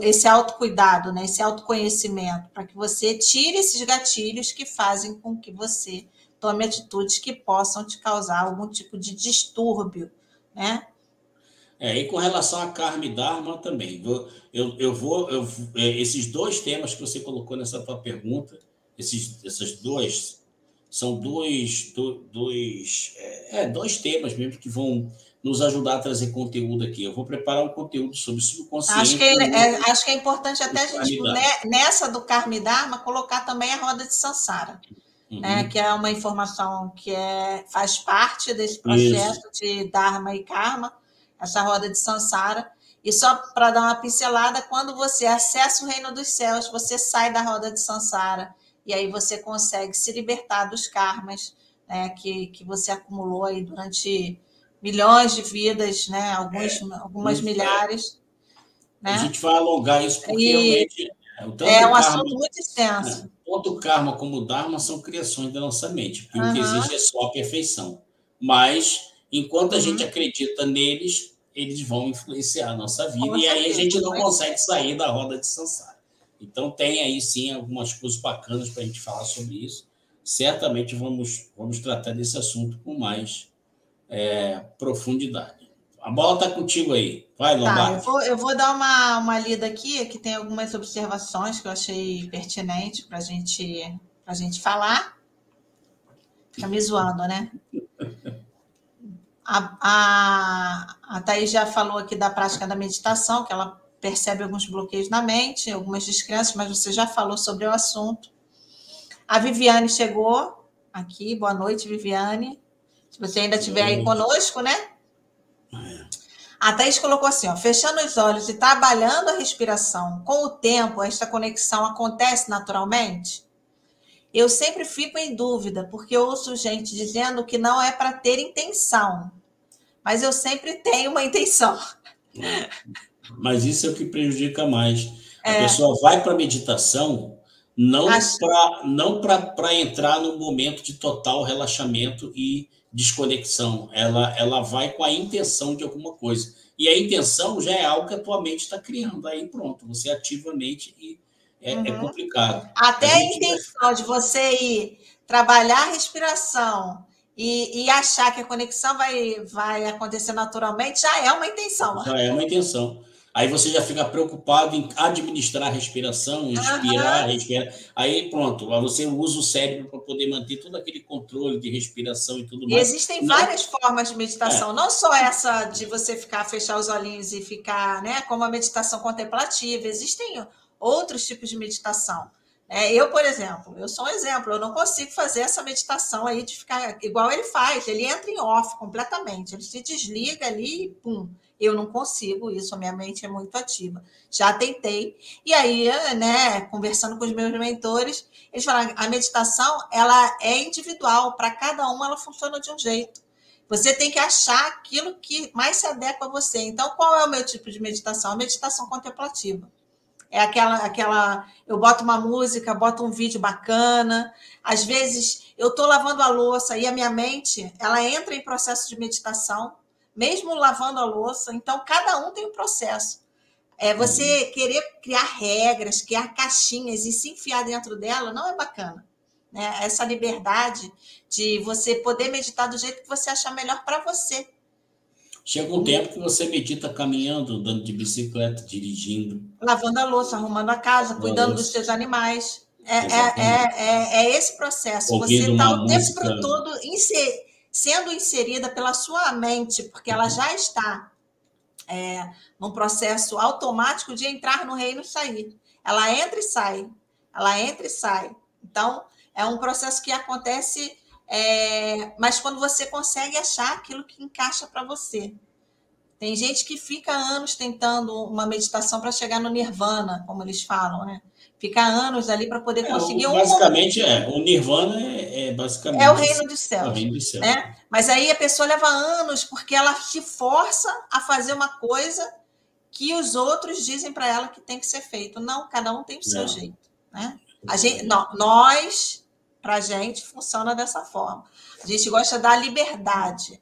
esse autocuidado, né? Esse autoconhecimento, para que você tire esses gatilhos que fazem com que você tome atitudes que possam te causar algum tipo de distúrbio, né? E com relação a Karma e Dharma também. Esses dois temas que você colocou nessa tua pergunta, essas duas são dois temas mesmo que vão nos ajudar a trazer conteúdo aqui. Eu vou preparar um conteúdo sobre subconsciente. Acho que é importante até a gente, nessa do Karma e Dharma, colocar também a roda de Sansara, né? Que é uma informação que faz parte desse processo de Dharma e Karma, essa roda de Sansara. E só para dar uma pincelada, quando você acessa o reino dos céus, você sai da roda de Sansara, e aí você consegue se libertar dos karmas, né, que você acumulou aí durante milhões de vidas, né, algumas milhares. Né? A gente vai alongar isso porque realmente... É um assunto muito extenso. Tanto o karma como o dharma são criações da nossa mente, porque o que exige é só a perfeição. Mas, enquanto a gente acredita neles, eles vão influenciar a nossa vida, e aí a gente não consegue sair da roda de Sansara. Então, tem aí, sim, algumas coisas bacanas para a gente falar sobre isso. Certamente vamos tratar desse assunto com mais profundidade. A bola está contigo aí. Vai, Lombardi. Eu vou dar uma lida aqui, que tem algumas observações que eu achei pertinente para a gente falar. Fica me zoando, né? A Thaís já falou aqui da prática da meditação, que ela percebe alguns bloqueios na mente, algumas descrenças, mas você já falou sobre o assunto. A Viviane chegou aqui. Boa noite, Viviane. Se você ainda estiver aí conosco, né? A Thaís colocou assim, ó, fechando os olhos e trabalhando a respiração, com o tempo, esta conexão acontece naturalmente? Eu sempre fico em dúvida, porque eu ouço gente dizendo que não é para ter intenção, mas eu sempre tenho uma intenção. Mas isso é o que prejudica mais. A pessoa vai para a meditação não para entrar no momento de total relaxamento e desconexão. Ela vai com a intenção de alguma coisa. E a intenção já é algo que a tua mente está criando. Aí pronto, você ativa a mente e é complicado. Até a intenção de você ir trabalhar a respiração e achar que a conexão vai acontecer naturalmente, já é uma intenção. Já é uma intenção. Aí você já fica preocupado em administrar a respiração, inspirar, respirar. Aí pronto, você usa o cérebro para poder manter todo aquele controle de respiração e tudo mais. Existem várias formas de meditação, não só essa de você fechar os olhinhos e ficar, né, como a meditação contemplativa. Existem outros tipos de meditação. Eu, por exemplo, eu sou um exemplo, eu não consigo fazer essa meditação aí de ficar igual ele faz, ele entra em off completamente, ele se desliga ali e pum. Eu não consigo isso, a minha mente é muito ativa. Já tentei. E aí, né, conversando com os meus mentores, eles falaram, a meditação, ela é individual, para cada um ela funciona de um jeito. Você tem que achar aquilo que mais se adequa a você. Então, qual é o meu tipo de meditação? A meditação contemplativa. É aquela, eu boto uma música, boto um vídeo bacana. Às vezes, eu estou lavando a louça e a minha mente, ela entra em processo de meditação, mesmo lavando a louça. Então, cada um tem um processo. Você querer criar regras, criar caixinhas e se enfiar dentro dela não é bacana. Né? Essa liberdade de você poder meditar do jeito que você achar melhor para você. Chega um tempo que você medita caminhando, andando de bicicleta, dirigindo. Lavando a louça, arrumando a casa, cuidando dos seus animais. É esse processo. Ouvindo você está o música... tempo todo sendo inserida pela sua mente, porque ela já está num processo automático de entrar no reino e sair. Ela entra e sai. Ela entra e sai. Então, é um processo que acontece, mas quando você consegue achar aquilo que encaixa para você. Tem gente que fica anos tentando uma meditação para chegar no nirvana, como eles falam, né? Fica anos ali para poder conseguir basicamente, o nirvana basicamente... É o reino dos céus. É o reino dos céus. Né? Mas aí a pessoa leva anos porque ela se força a fazer uma coisa que os outros dizem para ela que tem que ser feito. Não, cada um tem o seu jeito. Né? Nós, para a gente, funciona dessa forma. A gente gosta da liberdade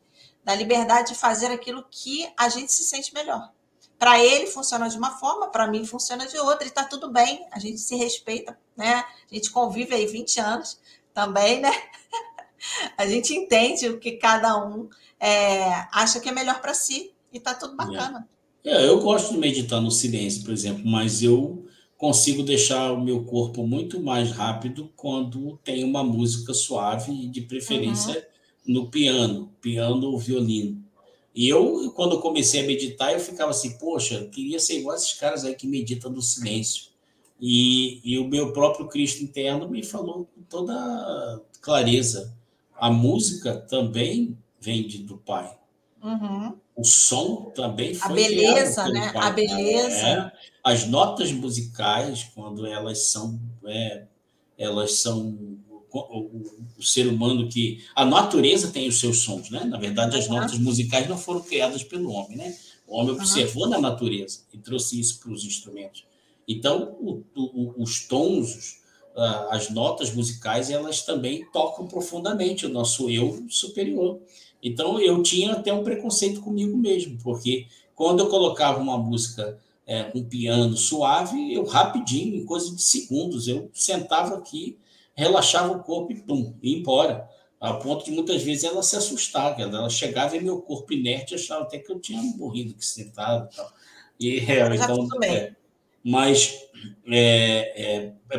de fazer aquilo que a gente se sente melhor. Para ele funciona de uma forma, para mim funciona de outra, e está tudo bem, a gente se respeita, né? A gente convive aí 20 anos também, né? A gente entende o que cada um acha que é melhor para si, e está tudo bacana. Eu gosto de meditar no silêncio, por exemplo, mas eu consigo deixar o meu corpo muito mais rápido quando tem uma música suave, de preferência no piano ou violino. E eu, quando eu comecei a meditar, eu ficava assim, poxa, eu queria ser igual esses caras aí que meditam no silêncio. E o meu próprio Cristo interno me falou com toda clareza. A música também vem do Pai. O som também foi a beleza, criado né? Pai. A beleza. As notas musicais, quando elas são o ser humano que... A natureza tem os seus sons, né? Na verdade, as notas musicais não foram criadas pelo homem, né? O homem observou na natureza e trouxe isso para os instrumentos. Então, os tons, as notas musicais, elas também tocam profundamente o nosso eu superior. Então, eu tinha até um preconceito comigo mesmo, porque quando eu colocava uma música com piano suave, eu rapidinho, em coisa de segundos, eu sentava aqui, relaxava o corpo e pum, ia embora. A ponto de muitas vezes ela se assustava, ela chegava e meu corpo inerte achava até que eu tinha morrido que sentado e tal. Então, mas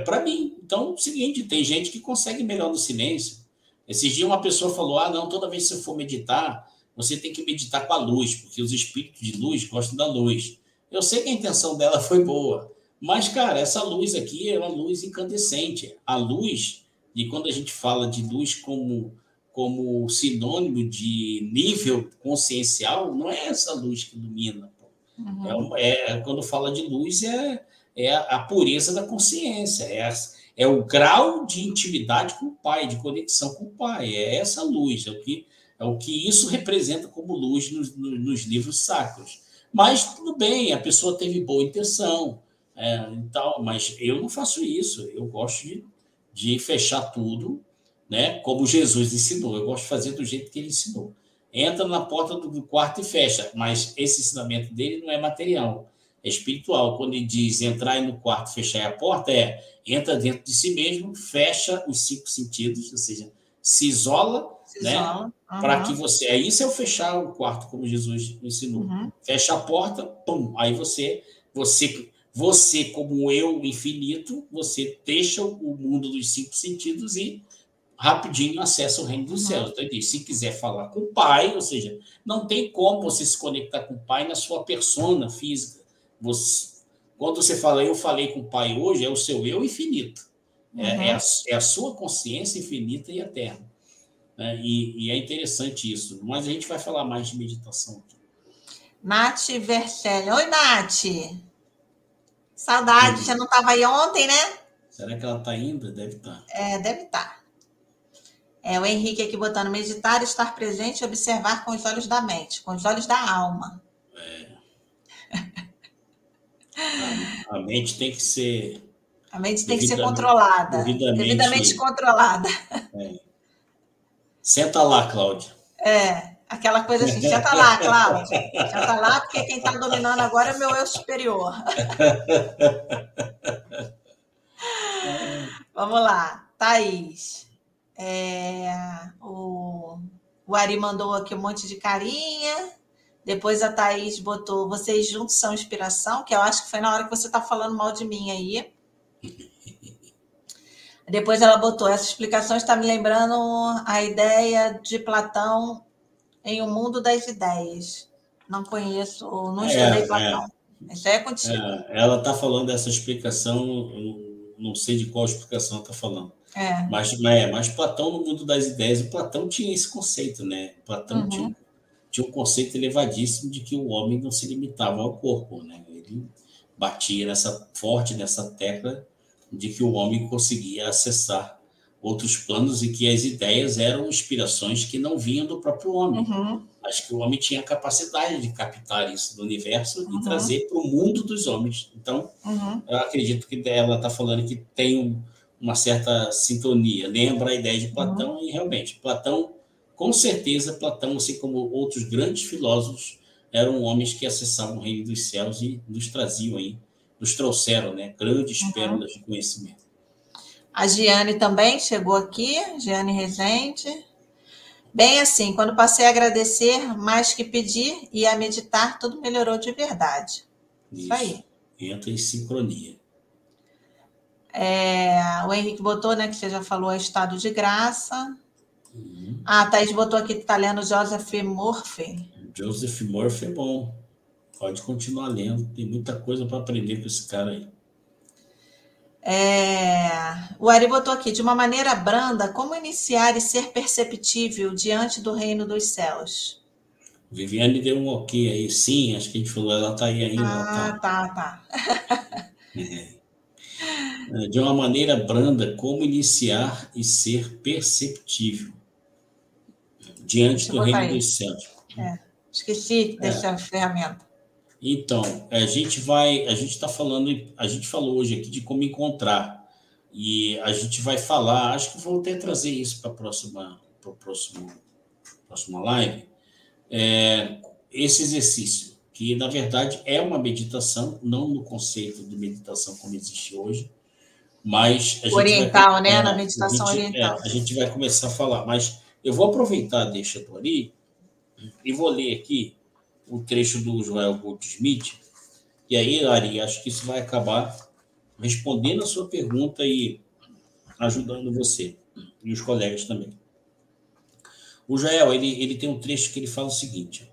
para mim. Então, é o seguinte, tem gente que consegue melhor no silêncio. Esses dias uma pessoa falou, não, toda vez que você for meditar, você tem que meditar com a luz, porque os espíritos de luz gostam da luz. Eu sei que a intenção dela foi boa, mas, cara, essa luz aqui é uma luz incandescente. A luz, e quando a gente fala de luz como sinônimo de nível consciencial, não é essa luz que ilumina. Quando fala de luz, é a pureza da consciência, é o grau de intimidade com o Pai, de conexão com o Pai. É essa luz, é o que isso representa como luz nos livros sacros. Mas tudo bem, a pessoa teve boa intenção, mas eu não faço isso. Eu gosto de fechar tudo, né, como Jesus ensinou. Eu gosto de fazer do jeito que ele ensinou. entra na porta do quarto e fecha. Mas esse ensinamento dele não é material, é espiritual. Quando ele diz entrar no quarto, fechar a porta, entra dentro de si mesmo, fecha os 5 sentidos, ou seja, se isola, né? Para que você... Isso é o fechar o quarto, como Jesus ensinou. Fecha a porta, pum, aí você, como eu infinito, você deixa o mundo dos 5 sentidos e rapidinho acessa o reino dos céus. Então, ele diz, se quiser falar com o Pai, ou seja, não tem como você se conectar com o Pai na sua persona física. Quando você fala, eu falei com o Pai hoje, é o seu eu infinito. É a sua consciência infinita e eterna. E é interessante isso. Mas a gente vai falar mais de meditação aqui. Nath Vercelli. Oi, Nath. Saudade, você não estava aí ontem, né? Será que ela está ainda? Deve estar. Deve estar. O Henrique aqui botando meditar, estar presente e observar com os olhos da mente, com os olhos da alma. A mente tem que ser... A mente tem que ser controlada. Devidamente controlada. Senta lá, Cláudia. Aquela coisa assim, senta lá, Cláudia. Senta lá, porque quem está dominando agora é o meu eu superior. Vamos lá, Thaís. O Ari mandou aqui um monte de carinha. Depois a Thaís botou, vocês juntos são inspiração, que eu acho que foi na hora que você está falando mal de mim aí. Depois ela botou, essa explicação está me lembrando a ideia de Platão em O Mundo das Ideias. Não conheço, não estudei Platão. Isso aí é contigo. Ela está falando dessa explicação, não sei de qual explicação ela está falando. Mas Platão, no Mundo das Ideias, o Platão tinha esse conceito, né? Platão tinha um conceito elevadíssimo de que o homem não se limitava ao corpo, né? Ele batia nessa tecla de que o homem conseguia acessar outros planos e que as ideias eram inspirações que não vinham do próprio homem. Mas que o homem tinha a capacidade de captar isso do universo e trazer para o mundo dos homens. Então, eu acredito que ela está falando que tem uma certa sintonia. Lembra a ideia de Platão e, realmente, Platão, com certeza, Platão, assim como outros grandes filósofos, eram homens que acessavam o reino dos céus e nos traziam aí, nos trouxeram, né, grandes pérolas de conhecimento. A Giane também chegou aqui, Giane Rezende. Bem assim, quando passei a agradecer mais que pedir e a meditar, tudo melhorou de verdade. Isso aí. Entra em sincronia. O Henrique botou, né, que você já falou, estado de graça. A Thaís botou aqui que está lendo Joseph Murphy. Joseph Murphy é bom. Pode continuar lendo. Tem muita coisa para aprender com esse cara aí. O Ari botou aqui, de uma maneira branda, como iniciar e ser perceptível diante do reino dos céus? Viviane deu um ok aí. Sim, acho que a gente falou, ela está aí ainda. Tá. De uma maneira branda, como iniciar e ser perceptível diante do reino dos céus. Esqueci dessa ferramenta. Então, a gente falou hoje aqui de como encontrar, e a gente vai falar, acho que vou até trazer isso para a próxima live, esse exercício, que na verdade é uma meditação, não no conceito de meditação como existe hoje, mas... Oriental, né? Na meditação oriental. A gente vai começar a falar, mas eu vou aproveitar a deixa do Ari e vou ler aqui o trecho do Joel Goldsmith, e aí, Ari, acho que isso vai acabar respondendo a sua pergunta e ajudando você e os colegas também. O Joel, ele tem um trecho que ele fala o seguinte: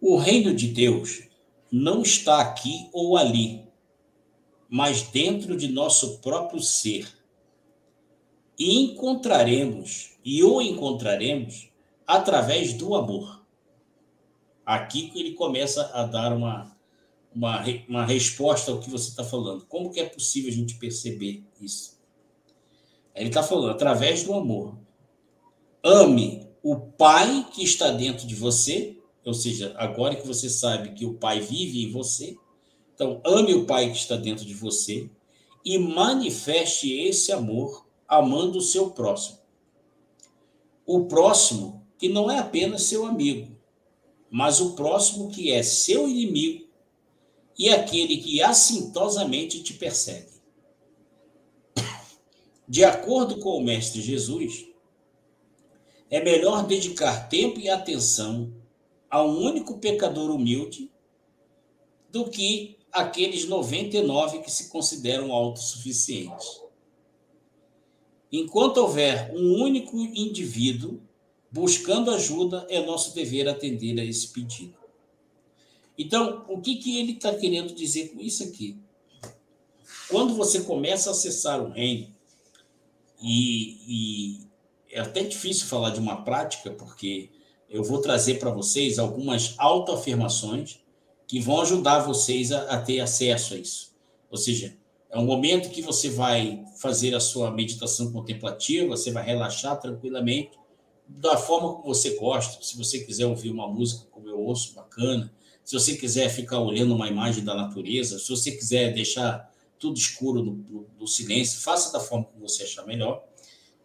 o reino de Deus não está aqui ou ali, mas dentro de nosso próprio ser. E o encontraremos através do amor. Aqui ele começa a dar uma resposta ao que você está falando. Como que é possível a gente perceber isso? Ele está falando, através do amor. Ame o Pai que está dentro de você, ou seja, agora que você sabe que o Pai vive em você, então ame o Pai que está dentro de você e manifeste esse amor amando o seu próximo. O próximo que não é apenas seu amigo, mas o próximo que é seu inimigo e aquele que assintosamente te persegue. De acordo com o Mestre Jesus, é melhor dedicar tempo e atenção a um único pecador humilde do que aqueles 99 que se consideram autossuficientes. Enquanto houver um único indivíduo buscando ajuda, é nosso dever atender a esse pedido. Então, o que ele está querendo dizer com isso aqui? Quando você começa a acessar o reino, e é até difícil falar de uma prática, porque eu vou trazer para vocês algumas autoafirmações que vão ajudar vocês a ter acesso a isso. Ou seja, é um momento que você vai fazer a sua meditação contemplativa, você vai relaxar tranquilamente, da forma como você gosta. Se você quiser ouvir uma música como eu ouço, bacana. Se você quiser ficar olhando uma imagem da natureza, se você quiser deixar tudo escuro no silêncio, faça da forma que você achar melhor.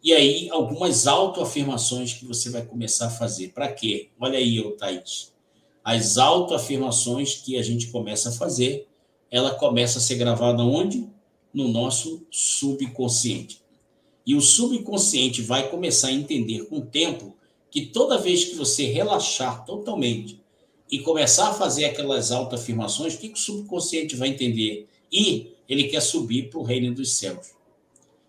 E aí, algumas autoafirmações que você vai começar a fazer. Para quê? Olha aí, Thaís. As autoafirmações que a gente começa a fazer, ela começa a ser gravada onde? No nosso subconsciente. E o subconsciente vai começar a entender com o tempo que toda vez que você relaxar totalmente e começar a fazer aquelas autoafirmações, o que o subconsciente vai entender? E ele quer subir para o reino dos céus.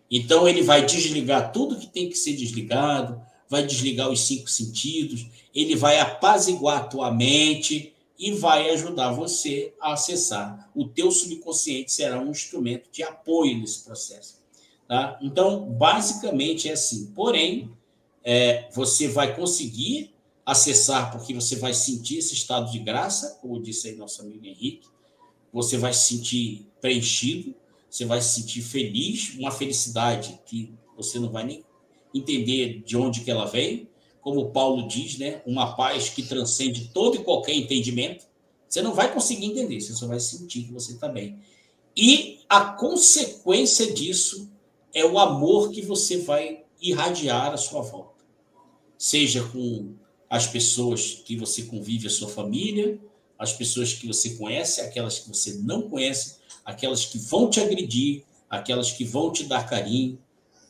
Então, ele vai desligar tudo que tem que ser desligado, vai desligar os 5 sentidos, ele vai apaziguar a tua mente e vai ajudar você a acessar. O teu subconsciente será um instrumento de apoio nesse processo. Tá? Então, basicamente é assim. Porém, você vai conseguir acessar porque você vai sentir esse estado de graça, como disse aí nosso amigo Henrique, você vai se sentir preenchido, você vai se sentir feliz, uma felicidade que você não vai nem entender de onde que ela veio, como Paulo diz, né? Uma paz que transcende todo e qualquer entendimento. Você não vai conseguir entender, você só vai sentir que você está bem. E a consequência disso é o amor que você vai irradiar à sua volta. Seja com as pessoas que você convive, a sua família, as pessoas que você conhece, aquelas que você não conhece, aquelas que vão te agredir, aquelas que vão te dar carinho,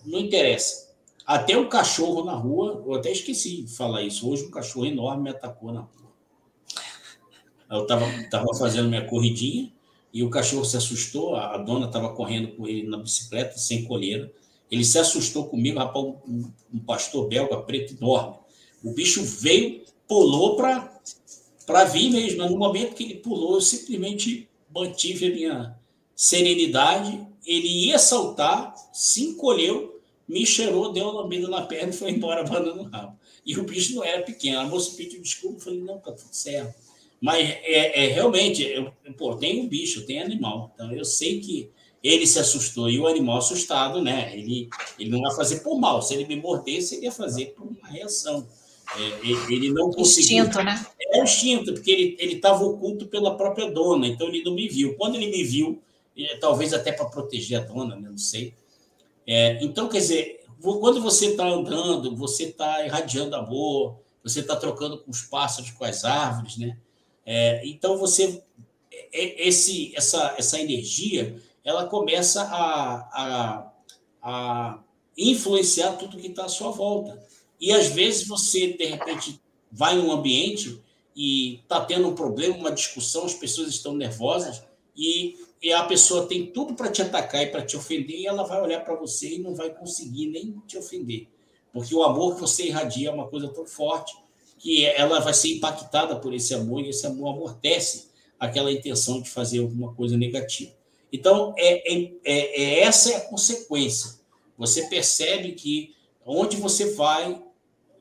não interessa. Até um cachorro na rua, eu até esqueci de falar isso, hoje um cachorro enorme me atacou na rua. Eu estava fazendo minha corridinha e o cachorro se assustou, a dona estava correndo com ele na bicicleta, sem coleira, ele se assustou comigo, rapaz, um pastor belga preto enorme. O bicho veio, pulou para vir mesmo, mas no momento que ele pulou, eu simplesmente mantive a minha serenidade, ele ia saltar, se encolheu, me cheirou, deu uma lambida na perna e foi embora, abanando o rabo. E o bicho não era pequeno. A moça pediu desculpa, eu falei, não, tá tudo certo. Mas realmente, tem um bicho, tem animal. Então, eu sei que ele se assustou e o animal assustado, né? Ele não vai fazer por mal. Se ele me mordesse, ele ia fazer por uma reação. Ele não conseguiu. Instinto, né? É o instinto, porque ele estava oculto pela própria dona, então ele não me viu. Quando ele me viu, talvez até para proteger a dona, né? Não sei. Então, quer dizer, quando você está andando, você está irradiando amor, você está trocando com os pássaros, com as árvores, né? Então, essa energia, ela começa a influenciar tudo que está à sua volta. E, às vezes, você, de repente, vai em um ambiente e está tendo um problema, uma discussão, as pessoas estão nervosas e a pessoa tem tudo para te atacar e para te ofender e ela vai olhar para você e não vai conseguir nem te ofender. Porque o amor que você irradia é uma coisa tão forte que ela vai ser impactada por esse amor e esse amor amortece aquela intenção de fazer alguma coisa negativa. Então, essa é a consequência. Você percebe que onde você vai,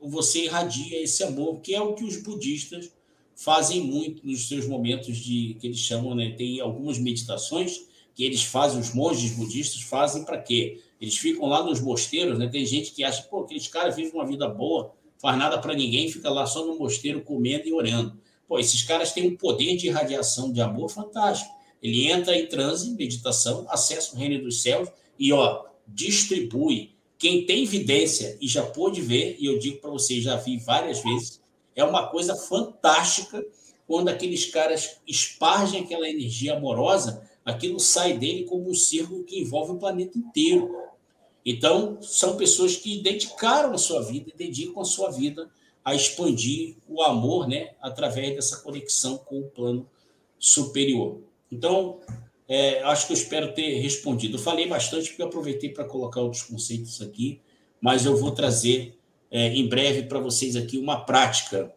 você irradia esse amor, que é o que os budistas fazem muito nos seus momentos que eles chamam, né? Tem algumas meditações que eles fazem, os monges budistas fazem para quê? Eles ficam lá nos mosteiros, né? Tem gente que acha, pô, aqueles caras vivem uma vida boa, faz nada para ninguém, fica lá só no mosteiro comendo e orando. Pô, esses caras têm um poder de irradiação de amor fantástico. Ele entra em transe, meditação, acessa o reino dos céus e, distribui quem tem evidência e já pôde ver, e eu digo para vocês, já vi várias vezes, é uma coisa fantástica quando aqueles caras espargem aquela energia amorosa, aquilo sai dele como um círculo que envolve o planeta inteiro. Então, são pessoas que dedicaram a sua vida e dedicam a sua vida a expandir o amor, né, através dessa conexão com o plano superior. Então, acho que eu espero ter respondido. Eu falei bastante porque eu aproveitei para colocar outros conceitos aqui, mas eu vou trazer em breve para vocês aqui uma prática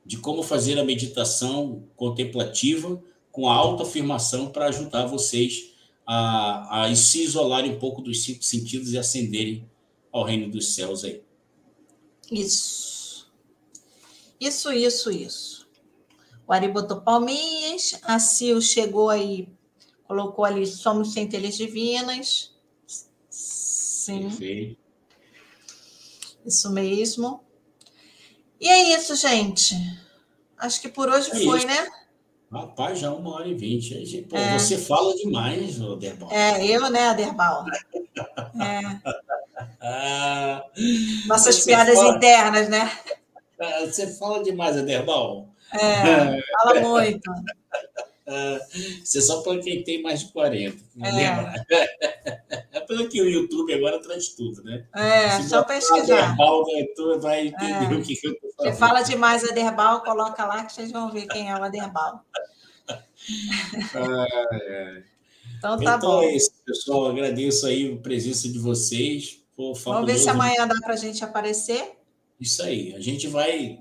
de como fazer a meditação contemplativa com a autoafirmação para ajudar vocês a se isolarem um pouco dos 5 sentidos e ascenderem ao reino dos céus aí. Isso. O Ari botou palminhas, a Sil chegou aí, colocou ali, somos centelhas divinas. Sim. Perfeito. Isso mesmo. E é isso, gente. Acho que por hoje foi, isso, né? Rapaz, já 1h20. Pô, você fala demais, Aderbal. Eu, né, Aderbal? Nossas piadas internas, né? Você fala demais, Aderbal. Fala muito. Você só para quem tem mais de 40. Pelo que o YouTube agora traz tudo, né? Só pesquisar. Aderbal, tu vai entender o que eu estou falando. Você fala demais Aderbal, coloca lá que vocês vão ver quem é o Aderbal. Então tá bom. É isso, pessoal. Agradeço aí a presença de vocês. Vamos ver se amanhã dá para a gente aparecer. Isso aí. A gente vai...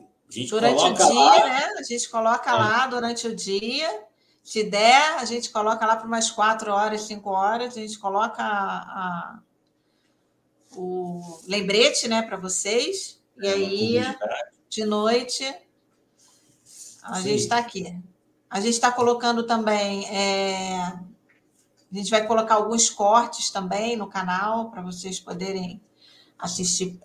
durante o dia, lá, né? A gente coloca lá durante o dia. Se der, a gente coloca lá por umas 4 horas, 5 horas. A gente coloca o lembrete, né, para vocês. E aí, de noite, a gente está aqui. A gente está colocando também... a gente vai colocar alguns cortes também no canal para vocês poderem assistir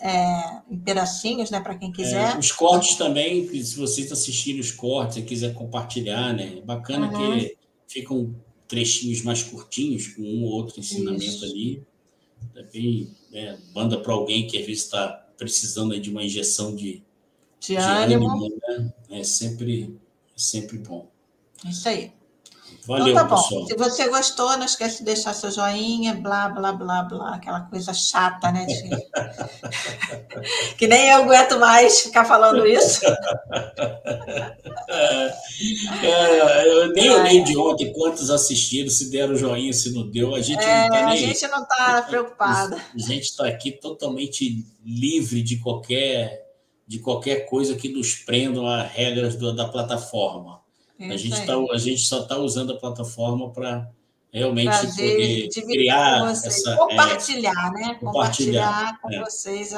em pedacinhos, né, para quem quiser. Os cortes também, se vocês assistirem os cortes e quiser compartilhar, né, é bacana que ficam trechinhos mais curtinhos, com um ou outro ensinamento ali. Também manda para alguém que às vezes está precisando aí de uma injeção de ânimo, né? É sempre bom. Isso aí. Valeu, então tá bom. Pessoal. Se você gostou, não esquece de deixar seu joinha, blá, blá, blá, blá, aquela coisa chata, né? Que nem eu aguento mais ficar falando isso. Eu nem olhei de ontem quantos assistiram, se deram joinha, se não deu. A gente não está nem... A gente não está preocupada. A gente está aqui totalmente livre de qualquer coisa que nos prenda a regras da plataforma. A gente só está usando a plataforma para realmente poder criar essa... Compartilhar, né? Compartilhar com vocês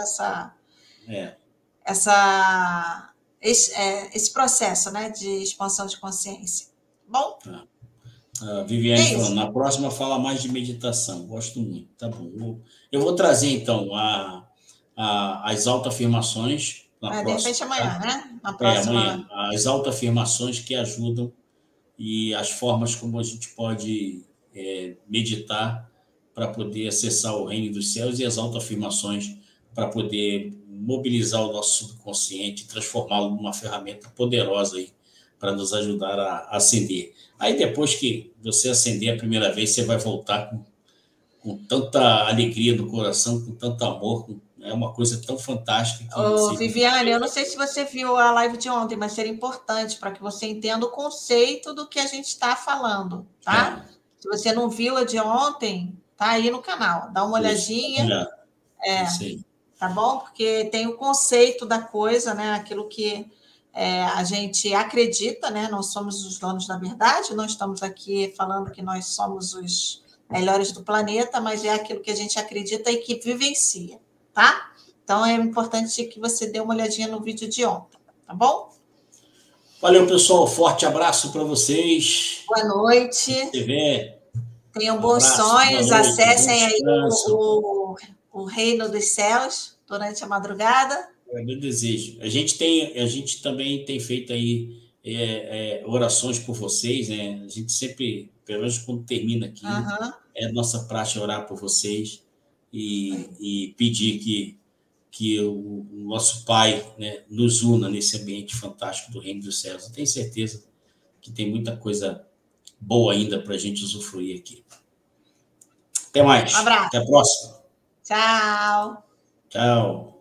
esse processo, né, de expansão de consciência. Bom? Viviane falando, na próxima fala mais de meditação. Gosto muito. Tá bom. Eu vou trazer, então, as autoafirmações. De repente amanhã, né? Na próxima. Amanhã. As autoafirmações que ajudam e as formas como a gente pode meditar para poder acessar o reino dos céus e as autoafirmações para poder mobilizar o nosso subconsciente e transformá-lo numa ferramenta poderosa aí para nos ajudar a ascender. Aí depois que você ascender a primeira vez, você vai voltar com tanta alegria no coração, com tanto amor, é uma coisa tão fantástica. Viviane, eu não sei se você viu a live de ontem, mas seria importante para que você entenda o conceito do que a gente está falando, tá? Se você não viu a de ontem, tá aí no canal, dá uma olhadinha. Tá bom? Porque tem o conceito da coisa, né? Aquilo que a gente acredita, né? Nós somos os donos da verdade, nós estamos aqui falando que nós somos os melhores do planeta, mas é aquilo que a gente acredita e que vivencia. Tá? Então, é importante que você dê uma olhadinha no vídeo de ontem, tá bom? Valeu, pessoal. Forte abraço para vocês. Boa noite. Tenham bons sonhos. Acessem aí o reino dos céus durante a madrugada. É meu desejo. A gente também tem feito aí orações por vocês, né? A gente sempre, pelo menos quando termina aqui, é nossa praxe orar por vocês. e pedir que o nosso Pai, né, nos una nesse ambiente fantástico do Reino dos Céus. Eu tenho certeza que tem muita coisa boa ainda para a gente usufruir aqui. Até mais. Um abraço. Até a próxima. Tchau. Tchau.